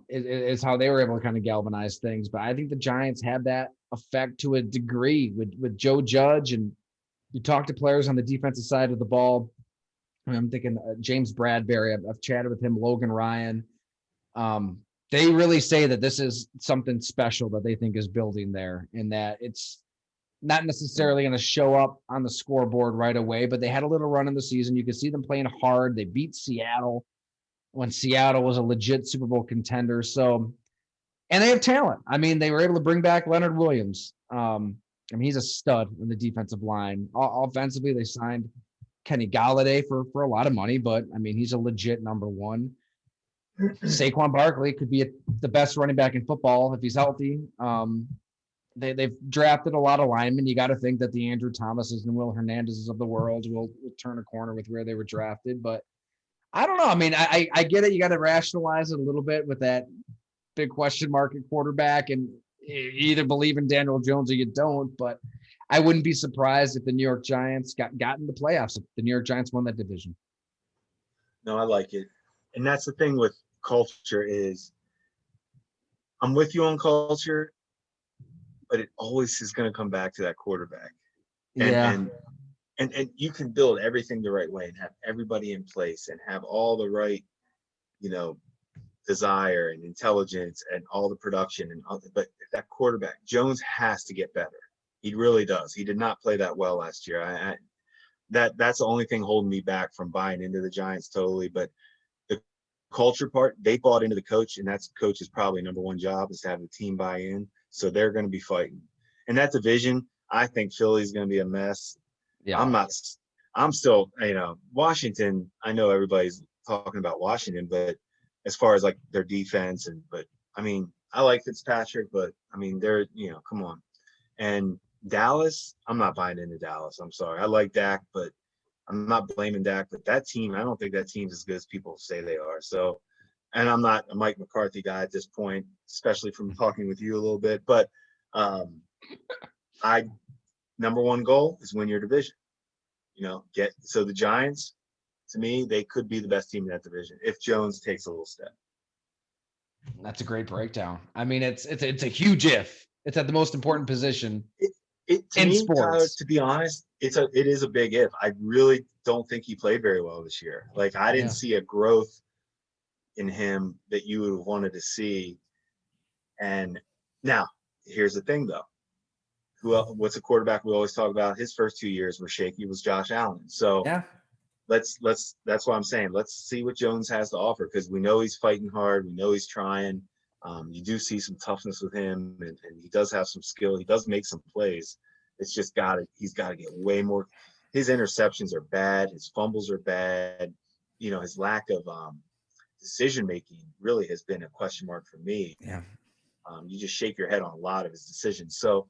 S1: is how they were able to kind of galvanize things. But I think the Giants have that effect to a degree with Joe Judge, and you talk to players on the defensive side of the ball. I'm thinking James Bradbury. I've chatted with him, Logan Ryan. They really say that this is something special that they think is building there, and that it's not necessarily going to show up on the scoreboard right away, but they had a little run in the season. You could see them playing hard. They beat Seattle when Seattle was a legit Super Bowl contender. So, and they have talent. I mean, they were able to bring back Leonard Williams. I mean, he's a stud in the defensive line. Offensively, they signed Kenny Galladay for a lot of money, but I mean, he's a legit number one. Saquon Barkley could be the best running back in football if he's healthy. They've drafted a lot of linemen. You got to think that the Andrew Thomases and Will Hernandezes of the world will turn a corner with where they were drafted. But I don't know. I mean, I get it. You got to rationalize it a little bit with that big question mark at quarterback, and you either believe in Daniel Jones or you don't. But I wouldn't be surprised if the New York Giants got in the playoffs if the New York Giants won that division.
S2: No, I like it. And that's the thing with culture is I'm with you on culture, but it always is going to come back to that quarterback. And
S1: Yeah.
S2: and you can build everything the right way and have everybody in place and have all the right, you know, desire and intelligence and all the production and all but that quarterback, Jones has to get better. He really does. He did not play that well last year. That's the only thing holding me back from buying into the Giants totally. But the culture part, they bought into the coach, and that's coach's probably number one job is to have the team buy in. So they're going to be fighting. And that division, I think Philly's going to be a mess.
S1: Yeah.
S2: I'm still, Washington, I know everybody's talking about Washington, but as far as like their defense but I mean, I like Fitzpatrick, but I mean, they're, come on. And Dallas, I'm not buying into Dallas. I'm sorry. I like Dak, but I'm not blaming Dak, but that team, I don't think that team's as good as people say they are. So, and I'm not a Mike McCarthy guy at this point, especially from talking with you a little bit, but number one goal is win your division. So the Giants, to me, they could be the best team in that division if Jones takes a little step.
S1: That's a great breakdown. I mean, it's a huge if. It's at the most important position
S2: in sports. Tyler, to be honest, it is a big if. I really don't think he played very well this year. Like I didn't see a growth in him that you would have wanted to see. And now here's the thing though. What's a quarterback we always talk about? His first 2 years were shaky, was Josh Allen. So let's that's what I'm saying. Let's see what Jones has to offer, because we know he's fighting hard. We know he's trying. You do see some toughness with him, and he does have some skill. He does make some plays. It's just he's got to get way more. His interceptions are bad. His fumbles are bad. His lack of decision making really has been a question mark for me.
S1: Yeah.
S2: You just shake your head on a lot of his decisions. So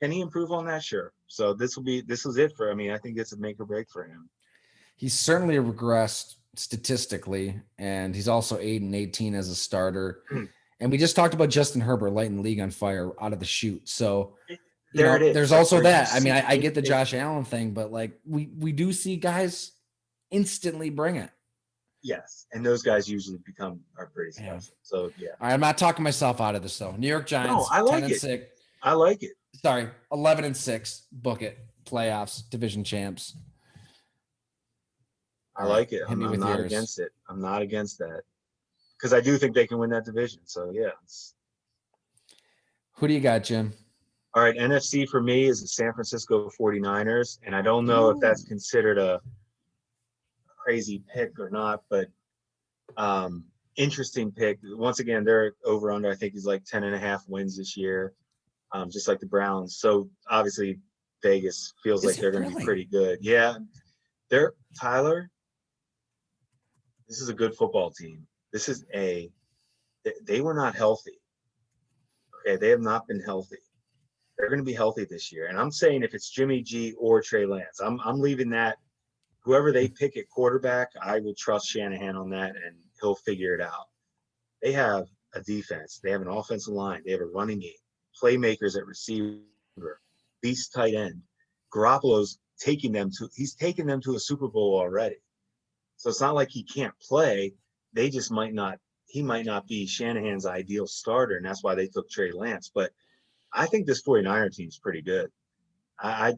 S2: can he improve on that? Sure. So this is it for, I think it's a make or break for him.
S1: He's certainly regressed statistically, and he's also 8-18 as a starter. And we just talked about Justin Herbert lighting the league on fire out of the chute. So there's also that. I mean, I get the Josh Allen thing, but like we do see guys instantly bring it.
S2: Yes, and those guys usually are pretty special. Yeah. So yeah.
S1: All right, I'm not talking myself out of this though. New York Giants.
S2: No, I like it. 10-6. I like it.
S1: Sorry, 11-6. Book it. Playoffs, division champs.
S2: I like it. I'm not against it. I'm not against that, because I do think they can win that division. So yeah.
S1: Who do you got, Jim?
S2: All right, NFC for me is the San Francisco 49ers, and I don't know if that's considered a crazy pick or not, but interesting pick. Once again, they're over under, I think he's like 10.5 wins this year, just like the Browns. So obviously Vegas feels like they're going to be pretty good. Yeah, Tyler, this is a good football team. They were not healthy. Okay, they have not been healthy. They're going to be healthy this year. And I'm saying if it's Jimmy G or Trey Lance, I'm leaving that. Whoever they pick at quarterback, I will trust Shanahan on that, and he'll figure it out. They have a defense. They have an offensive line. They have a running game, playmakers at receiver, beast tight end. Garoppolo's taking them to a Super Bowl already. So it's not like he can't play. He might not be Shanahan's ideal starter, and that's why they took Trey Lance. But I think this 49er team is pretty good. I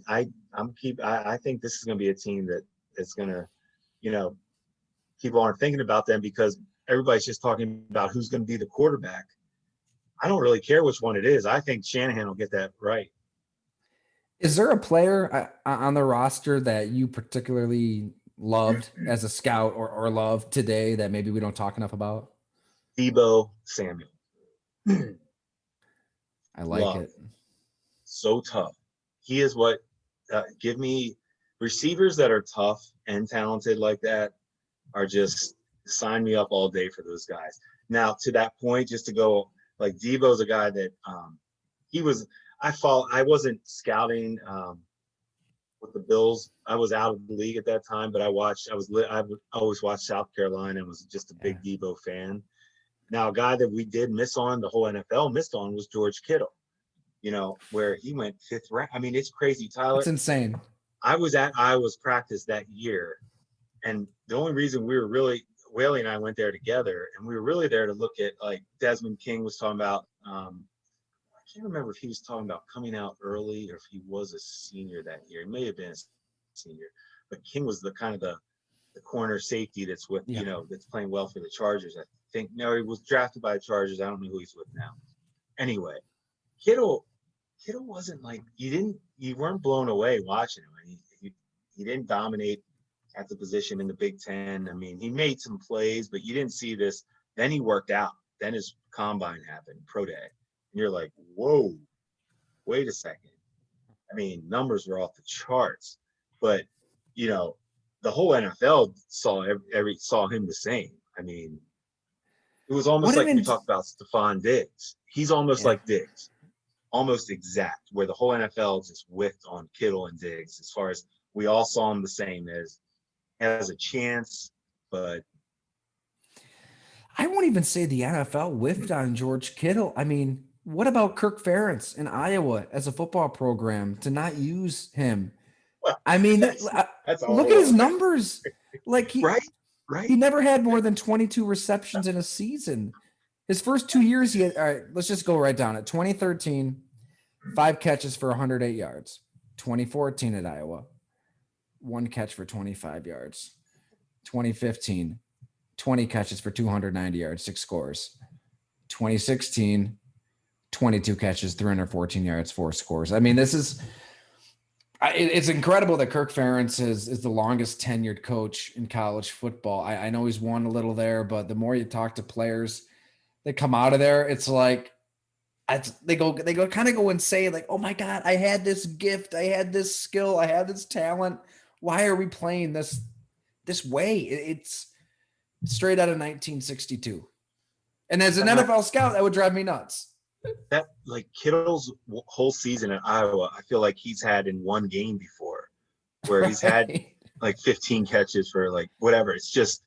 S2: think this is going to be a team that's going to, people aren't thinking about them because everybody's just talking about who's going to be the quarterback. I don't really care which one it is. I think Shanahan will get that right.
S1: Is there a player on the roster that you particularly loved as a scout or love today that maybe we don't talk enough about?
S2: Deebo Samuel.
S1: I like it.
S2: So tough. He is what give me receivers that are tough and talented like that are just sign me up all day for those guys. Now to that point, just to go like Deebo's a guy that I wasn't scouting with the Bills. I was out of the league at that time, but I always watched South Carolina and was just a big Debo fan. Now, a guy that we did miss on, the whole NFL missed on, was George Kittle, where he went 5th round. I mean, it's crazy, Tyler.
S1: It's insane.
S2: I was at Iowa's practice that year, and the only reason we were really, Whaley and I went there together, and we were really there to look at, like, Desmond King was talking about, I can't remember if he was talking about coming out early or if he was a senior that year. He may have been a senior, but King was the kind of the corner safety that's with, that's playing well for the Chargers. I think, no, he was drafted by the Chargers. I don't know who he's with now. Anyway, Kittle wasn't like, you weren't blown away watching him. He didn't dominate at the position in the Big Ten. I mean, he made some plays, but you didn't see this. Then he worked out. Then his combine happened, pro day. And you're like, whoa, wait a second. I mean, numbers were off the charts, but the whole NFL saw him the same. I mean, it was almost like we talked about Stephon Diggs. He's almost like Diggs, almost exact, where the whole NFL just whiffed on Kittle and Diggs as far as we all saw him the same as a chance, but
S1: I won't even say the NFL whiffed on George Kittle. I mean, what about Kirk Ferentz in Iowa as a football program to not use him?
S2: Well,
S1: I mean,
S2: that's
S1: look at his numbers. Like
S2: right.
S1: He never had more than 22 receptions in a season. His first 2 years, he had, all right, let's just go right down it. 2013, 5 catches for 108 yards. 2014 at Iowa, 1 catch for 25 yards. 2015, 20 catches for 290 yards, 6 scores. 2016, 22 catches, 314 yards, 4 scores. I mean, it's incredible that Kirk Ferentz is the longest tenured coach in college football. I know he's won a little there, but the more you talk to players that come out of there, it's like they go and say like, "Oh my God, I had this gift, I had this skill, I had this talent. Why are we playing this way?" It's straight out of 1962. And as an NFL scout, that would drive me nuts.
S2: That, like, Kittle's whole season at Iowa, I feel like he's had in one game before, where he's had like 15 catches for like whatever. It's just,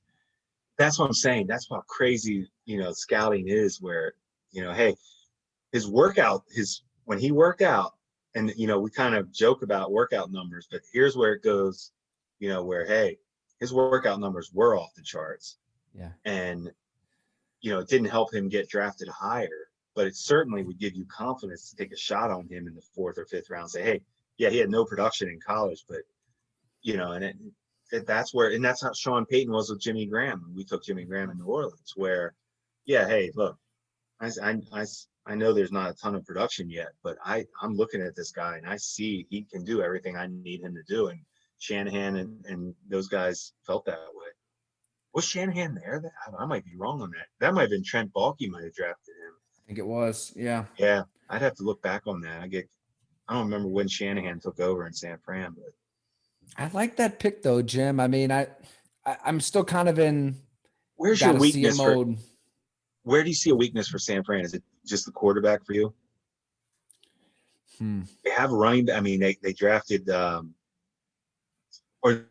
S2: that's what I'm saying. That's how crazy, scouting is, where, hey, when he worked out, and, we kind of joke about workout numbers, but here's where it goes, where, hey, his workout numbers were off the charts.
S1: Yeah.
S2: And, it didn't help him get drafted higher, but it certainly would give you confidence to take a shot on him in the 4th or 5th round. Say, hey, yeah, he had no production in college, but, and that's how Sean Payton was with Jimmy Graham. We took Jimmy Graham in New Orleans, where, yeah, hey, look, I know there's not a ton of production yet, but I'm looking at this guy and I see he can do everything I need him to do. And Shanahan and those guys felt that way. Was Shanahan there? I might be wrong on that. That might have been Trent Baalke might have drafted him.
S1: I think it was. Yeah.
S2: Yeah. I'd have to look back on that. I don't remember when Shanahan took over in San Fran, but
S1: I like that pick though, Jim. I mean, I'm still kind of in.
S2: Where's your weakness mode? Where do you see a weakness for San Fran? Is it just the quarterback for you? They have running. I mean, they drafted, or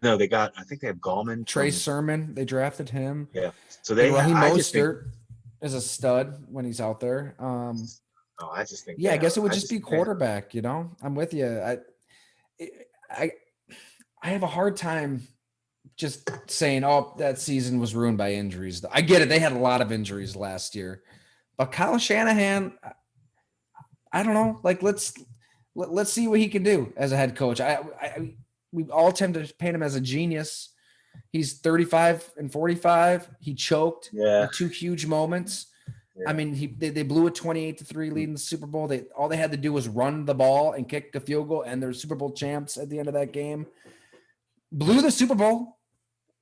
S2: no, I think they have Gallman.
S1: Trey Sermon. They drafted him.
S2: Yeah. So Raheem
S1: Mostert is a stud when he's out there.
S2: I just think.
S1: Yeah, I guess it would just be quarterback. I'm with you. I have a hard time just saying, "Oh, that season was ruined by injuries." I get it; they had a lot of injuries last year, but Kyle Shanahan, I don't know. Like, let's see what he can do as a head coach. We all tend to paint him as a genius. He's 35 and 45. He choked in 2 huge moments. Yeah. I mean, they blew a 28-3 lead in the Super Bowl. All they had to do was run the ball and kick a field goal, and they're Super Bowl champs at the end of that game. Blew the Super Bowl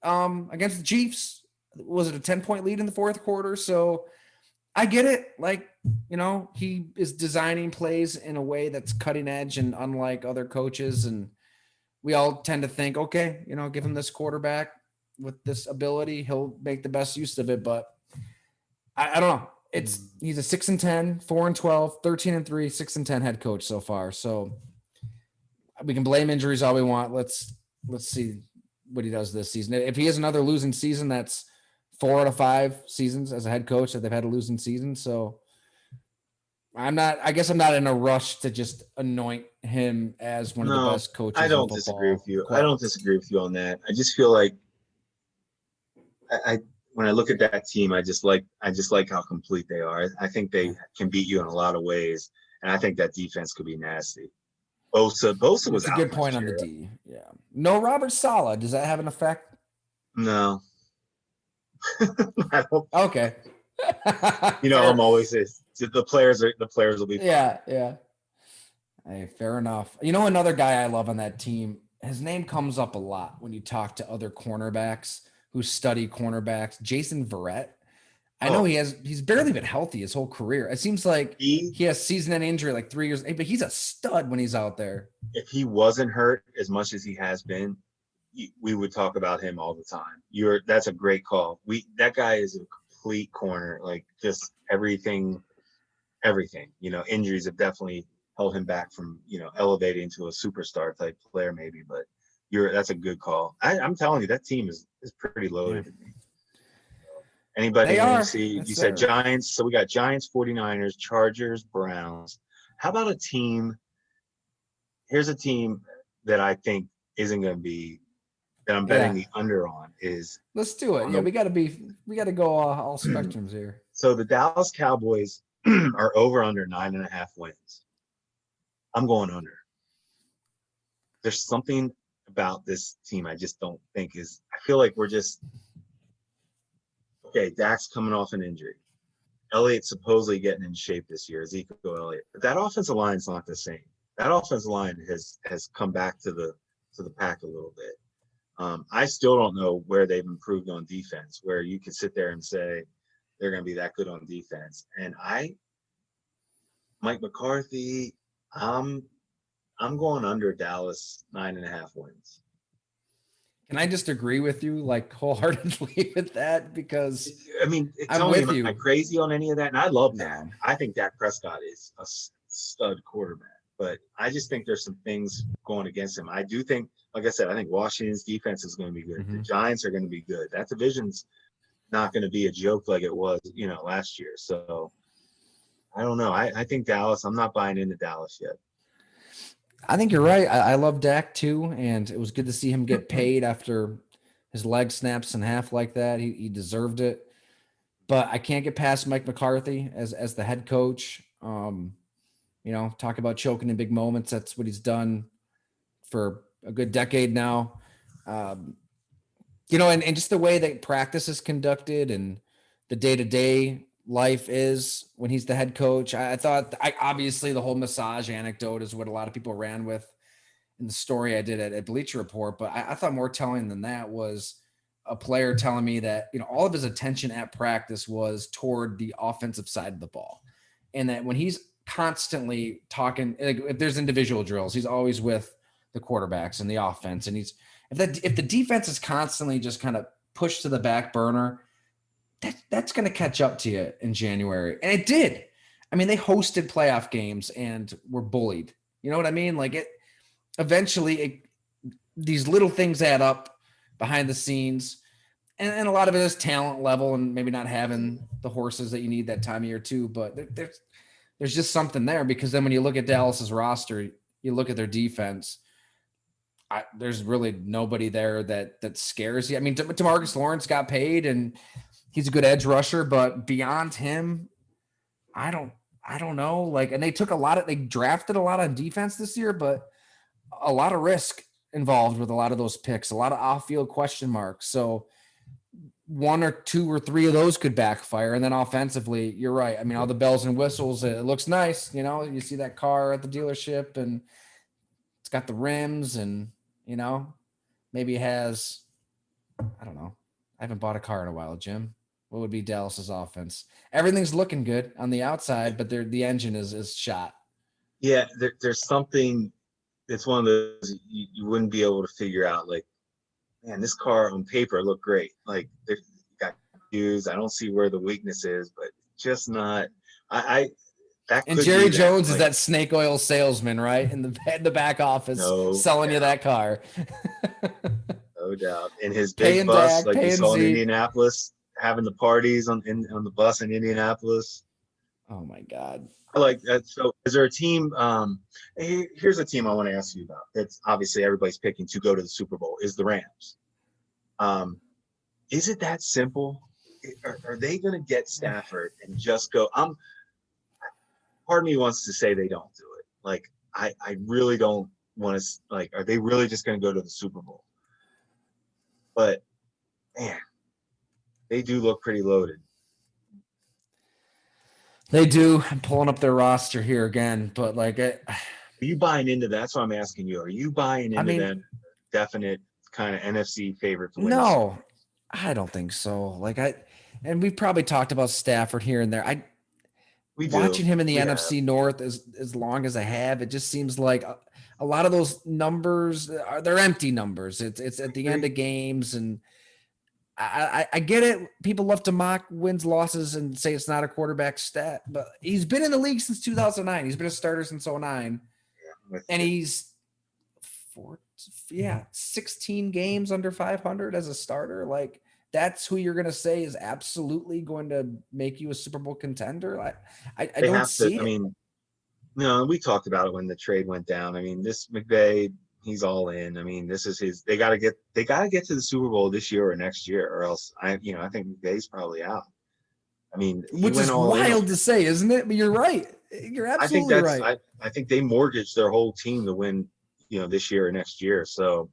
S1: against the Chiefs. Was it a 10-point lead in the 4th quarter? So I get it. Like, he is designing plays in a way that's cutting edge and unlike other coaches. And we all tend to think, okay, give him this quarterback with this ability, he'll make the best use of it. But I don't know. He's a 6-10, 4-12, 13-3, 6-10 head coach so far. So we can blame injuries all we want. Let's see what he does this season. If he has another losing season, that's 4 out of 5 seasons as a head coach that they've had a losing season. So I guess I'm not in a rush to just anoint him as one of the
S2: No,
S1: best coaches
S2: I
S1: in
S2: don't disagree with
S1: football.
S2: you. I
S1: Quite.
S2: don't disagree with you on that. I just feel like I when I look at that team, I just like how complete they are. I think they can beat you in a lot of ways, and I think that defense could be nasty. Bosa was
S1: It's a
S2: out
S1: good
S2: last
S1: point on the
S2: year.
S1: D. Yeah. No Robert Saleh. Does that have an effect?
S2: No, I don't.
S1: Okay.
S2: I'm
S1: Fair.
S2: always the players will be fine.
S1: Yeah, yeah. Hey, fair enough. You know, another guy I love on that team, his name comes up a lot when you talk to other cornerbacks who study cornerbacks. Jason Verrett. I know
S2: Oh,
S1: he's barely been healthy his whole career. It seems like
S2: he
S1: he has season-end injury like 3 years, but he's a stud when he's out there.
S2: if he wasn't hurt as much as he has been, we would talk about him all the time. That's a great call. That guy is a complete corner, like just everything. Injuries have definitely held him back from elevating to a superstar type player maybe, but that's a good call. I'm telling you, that team is pretty loaded.
S1: Yeah.
S2: Anybody
S1: They
S2: in the
S1: are.
S2: NFC?
S1: That's
S2: You said
S1: fair.
S2: Giants, so we got Giants, 49ers, Chargers, Browns. How about a team? Here's a team that I think isn't going to be that I'm betting
S1: Yeah.
S2: the under on is
S1: Let's do it.
S2: on
S1: Yeah,
S2: the
S1: we got to go all spectrums here.
S2: so the Dallas Cowboys are over under 9.5 wins. I'm going under. There's something about this team I just don't think is. I feel like we're just okay. Dak's coming off an injury. Elliott's supposedly getting in shape this year, Ezekiel Elliott. But that offensive line's not the same. That offensive line has come back to the pack a little bit. I still don't know where they've improved on defense, where you could sit there and say they're going to be that good on defense. And Mike McCarthy, I'm going under Dallas 9.5 wins.
S1: Can I just agree with you like wholeheartedly with that? Because
S2: I mean,
S1: I'm with you.
S2: Am I crazy on any of that? And I love
S1: No.
S2: Dak. I think Dak Prescott is a stud quarterback. But I just think there's some things going against him. I do think, like I said, I think Washington's defense is going to be good. The Giants are going to be good. That division's not going to be a joke like it was, last year. So I don't know. I think Dallas. I'm not buying into Dallas yet.
S1: I think you're right. I love Dak too, and it was good to see him get paid after his leg snaps in half like that. He deserved it. But I can't get past Mike McCarthy as the head coach. Talk about choking in big moments. That's what he's done for a good decade now. And just the way that practice is conducted and the day-to-day life is when he's the head coach. I thought obviously the whole massage anecdote is what a lot of people ran with in the story I did at Bleacher Report. But I thought more telling than that was a player telling me that, all of his attention at practice was toward the offensive side of the ball. And that when he's constantly talking, like if there's individual drills, he's always with the quarterbacks and the offense. And if the defense is constantly just kind of pushed to the back burner, that's going to catch up to you in January. And it did. I mean, they hosted playoff games and were bullied. You know what I mean? Like eventually these little things add up behind the scenes. And a lot of it is talent level and maybe not having the horses that you need that time of year too. But there's just something there, because then when you look at Dallas's roster, you look at their defense, there's really nobody there that scares you. I mean, DeMarcus Lawrence got paid and he's a good edge rusher, but beyond him, I don't know. Like, and they drafted a lot on defense this year, but a lot of risk involved with a lot of those picks, a lot of off-field question marks. So 1 or 2 or 3 of those could backfire. And then offensively, you're right. I mean, all the bells and whistles, it looks nice. You see that car at the dealership and it's got the rims and, maybe it has, I don't know. I haven't bought a car in a while, Jim. What would be Dallas's offense? Everything's looking good on the outside, but the engine is shot.
S2: Yeah, there's something. It's one of those you wouldn't be able to figure out. Like, man, this car on paper looked great. Like, they got used. I don't see where the weakness is, but just not. that
S1: And
S2: could
S1: Jerry
S2: be
S1: Jones is
S2: Like,
S1: that snake oil salesman, right? In the back office
S2: no
S1: selling you
S2: doubt,
S1: that car.
S2: no doubt. In his big
S1: Paying
S2: bus,
S1: Dak,
S2: like we
S1: paying
S2: saw in
S1: Zeke.
S2: Indianapolis, having the parties on the bus in Indianapolis.
S1: Oh my God.
S2: I like that. So, is there a team? Here's a team I want to ask you about. That's obviously everybody's picking to go to the Super Bowl. Is the Rams? Is it that simple? Are they going to get Stafford and just go? Part of me wants to say they don't do it. Like, I really don't want to. Like, are they really just going to go to the Super Bowl? But man, they do look pretty loaded.
S1: They do. I'm pulling up their roster here again, but like,
S2: Are you buying into that? That's what I'm asking you. Are you buying into
S1: I mean,
S2: them? Definite kind of NFC favorite to win the Super Bowl?
S1: no, I don't think so. And we've probably talked about Stafford here and there.
S2: We do.
S1: Watching him in the
S2: We have.
S1: NFC North as long as I have, it just seems like a lot of those numbers they're empty numbers. It's at the end of games, and I get it. People love to mock wins, losses, and say it's not a quarterback stat, but he's been in the league since 2009. He's been a starter since 09, and he's 16 games under 500 as a starter. Like, that's who you're going to say is absolutely going to make you a Super Bowl contender. I
S2: They
S1: don't
S2: have to.
S1: see
S2: I
S1: it.
S2: mean, no, we talked about it when the trade went down. I mean, this McVay, he's all in. I mean, this is his. They got to get to the Super Bowl this year or next year, or else I think McVay's probably out. I mean, he
S1: Which
S2: went
S1: is
S2: all in.
S1: wild to say, isn't it? But you're right. You're
S2: I think
S1: absolutely right.
S2: I think they mortgaged their whole team to win, this year or next year. So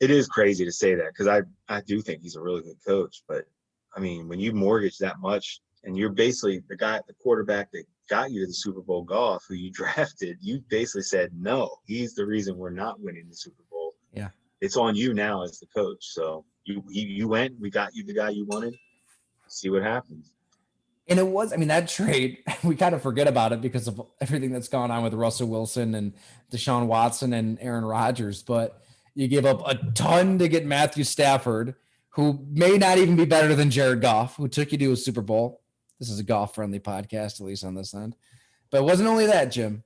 S2: it is crazy to say that because I do think he's a really good coach. But I mean, when you mortgage that much and you're basically the quarterback that got you to the Super Bowl, Goff, who you drafted, you basically said, no, he's the reason we're not winning the Super Bowl.
S1: Yeah.
S2: It's on you now as the coach. So you went, we got you the guy you wanted. See what happens.
S1: And it was, I mean, that trade, we kind of forget about it because of everything that's gone on with Russell Wilson and Deshaun Watson and Aaron Rodgers. But you give up a ton to get Matthew Stafford, who may not even be better than Jared Goff, who took you to a Super Bowl. This is a golf-friendly podcast, at least on this end. But it wasn't only that, Jim.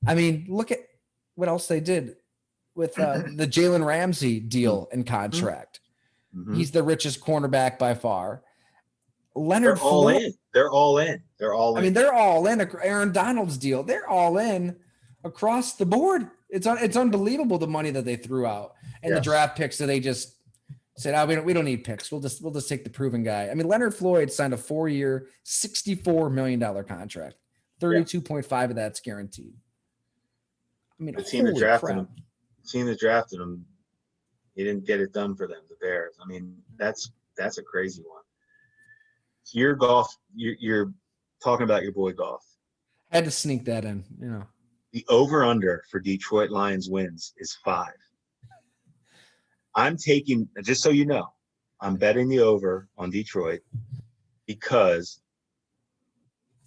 S1: I mean, look at what else they did with the Jalen Ramsey deal and contract.
S2: Mm-hmm.
S1: He's the richest cornerback by far. Leonard
S2: They're all
S1: Floyd,
S2: in. They're all in. They're all in.
S1: I mean, they're all in. Aaron Donald's deal, they're all in across the board. It's unbelievable the money that they threw out and the draft picks that they just said, "Oh, we don't need picks. We'll just take the proven guy." I mean, Leonard Floyd signed a 4-year, $64 million contract. 32.5 of that's guaranteed. I mean,
S2: the team that drafted him, he didn't get it done for them. The Bears. I mean, that's a crazy one. Your Goff, you're talking about your boy Goff.
S1: I had to sneak that in,
S2: The over-under for Detroit Lions wins is 5. I'm taking, just so you know, I'm betting the over on Detroit because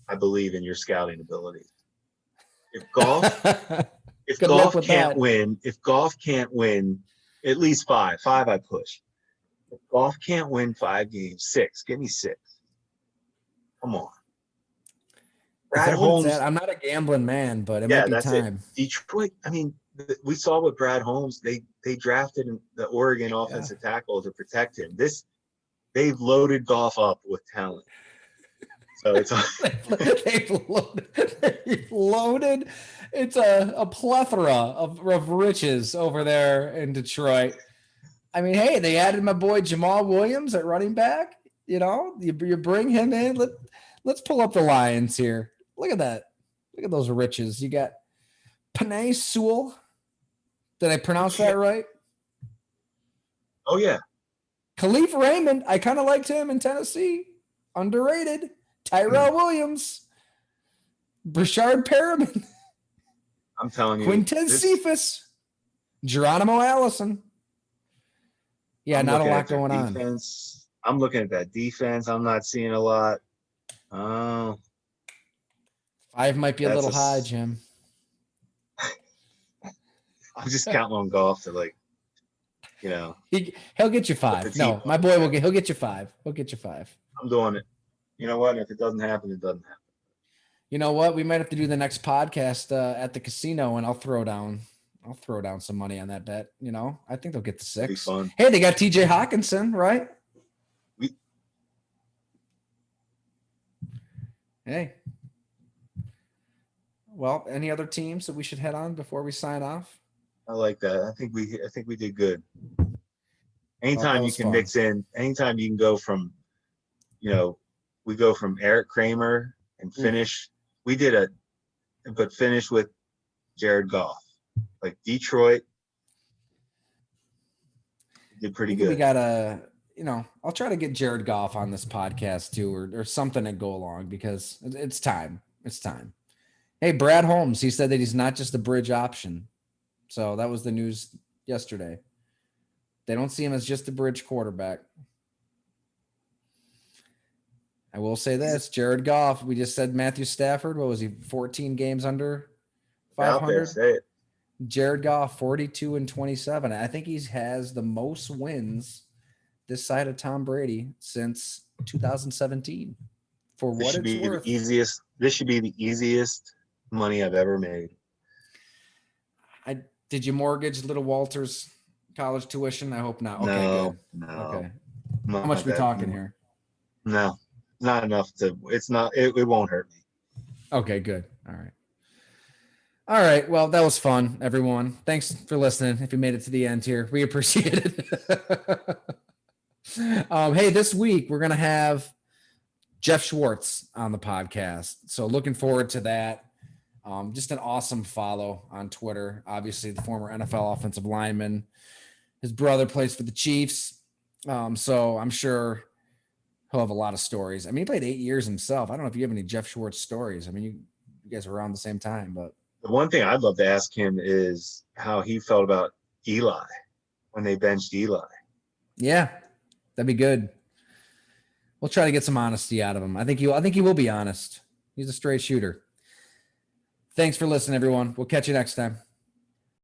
S2: I believe in your scouting abilities. If Goff can't win at least 5 I push. If Goff can't win 5 games, 6, give me 6. Come on. Brad Holmes.
S1: I'm not a gambling man, but it might be time.
S2: Detroit, I mean, we saw with Brad Holmes, they drafted the Oregon offensive tackle to protect him. They've loaded Goff up with talent. So it's
S1: they've loaded. It's a plethora of riches over there in Detroit. I mean, hey, they added my boy Jamal Williams at running back. You bring him in. Let's pull up the Lions here. Look at that. Look at those riches. You got Penei Sewell. Did I pronounce that right?
S2: Oh, yeah.
S1: Khalif Raymond. I kind of liked him in Tennessee. Underrated. Tyrell Williams. Brashard Perriman.
S2: I'm telling you.
S1: Quintez Cephas. Geronimo Allison. Yeah, not a lot going on.
S2: I'm looking at that defense. I'm not seeing a lot.
S1: 5 might be a little high, Jim.
S2: I'm just counting on Goff to
S1: he'll get you 5. No, my boy he'll get you 5. He'll get you 5.
S2: I'm doing it. You know what? If it doesn't happen, it doesn't happen.
S1: You know what? We might have to do the next podcast at the casino, and I'll throw down some money on that bet. You know, I think they'll get the
S2: It'd be
S1: 6.
S2: fun.
S1: Hey, they got TJ Hawkinson, right?
S2: We-
S1: Hey. Well, any other teams that we should head on before we sign off?
S2: I like that. I think we did good.
S1: Well,
S2: Anytime
S1: that
S2: you
S1: was
S2: can
S1: fun.
S2: mix in, anytime you can go from, we go from Eric Kramer and finish. We did but finish with Jared Goff. Like Detroit did pretty
S1: We
S2: good.
S1: gotta, I'll try to get Jared Goff on this podcast too, or something to go along because it's time. It's time. Hey, Brad Holmes, he said that he's not just a bridge option. So that was the news yesterday. They don't see him as just a bridge quarterback. I will say this, Jared Goff, we just said Matthew Stafford, what was he, 14 games under
S2: Out there,
S1: 500?
S2: say it.
S1: Jared Goff, 42-27. I think he has the most wins this side of Tom Brady since 2017. For
S2: This
S1: what
S2: should
S1: it's
S2: be
S1: worth.
S2: the easiest. This should be the easiest money I've ever made.
S1: Did you mortgage little Walter's college tuition? I hope not. Okay,
S2: No,
S1: good.
S2: no.
S1: Okay.
S2: Not
S1: How much we
S2: that-
S1: talking here?
S2: No, not enough it's not, it won't hurt me.
S1: Okay, good. All right. All right. Well, that was fun, everyone. Thanks for listening. If you made it to the end here, we appreciate it. Hey, this week we're going to have Jeff Schwartz on the podcast. So looking forward to that. Just an awesome follow on Twitter. Obviously, the former NFL offensive lineman. His brother plays for the Chiefs. So I'm sure he'll have a lot of stories. I mean, he played 8 years himself. I don't know if you have any Jeff Schwartz stories. I mean, you guys were around the same time, but
S2: The one thing I'd love to ask him is how he felt about Eli when they benched Eli.
S1: yeah, that'd be good. We'll try to get some honesty out of him. I think he will be honest. He's a straight shooter. Thanks for listening, everyone. We'll catch you next time.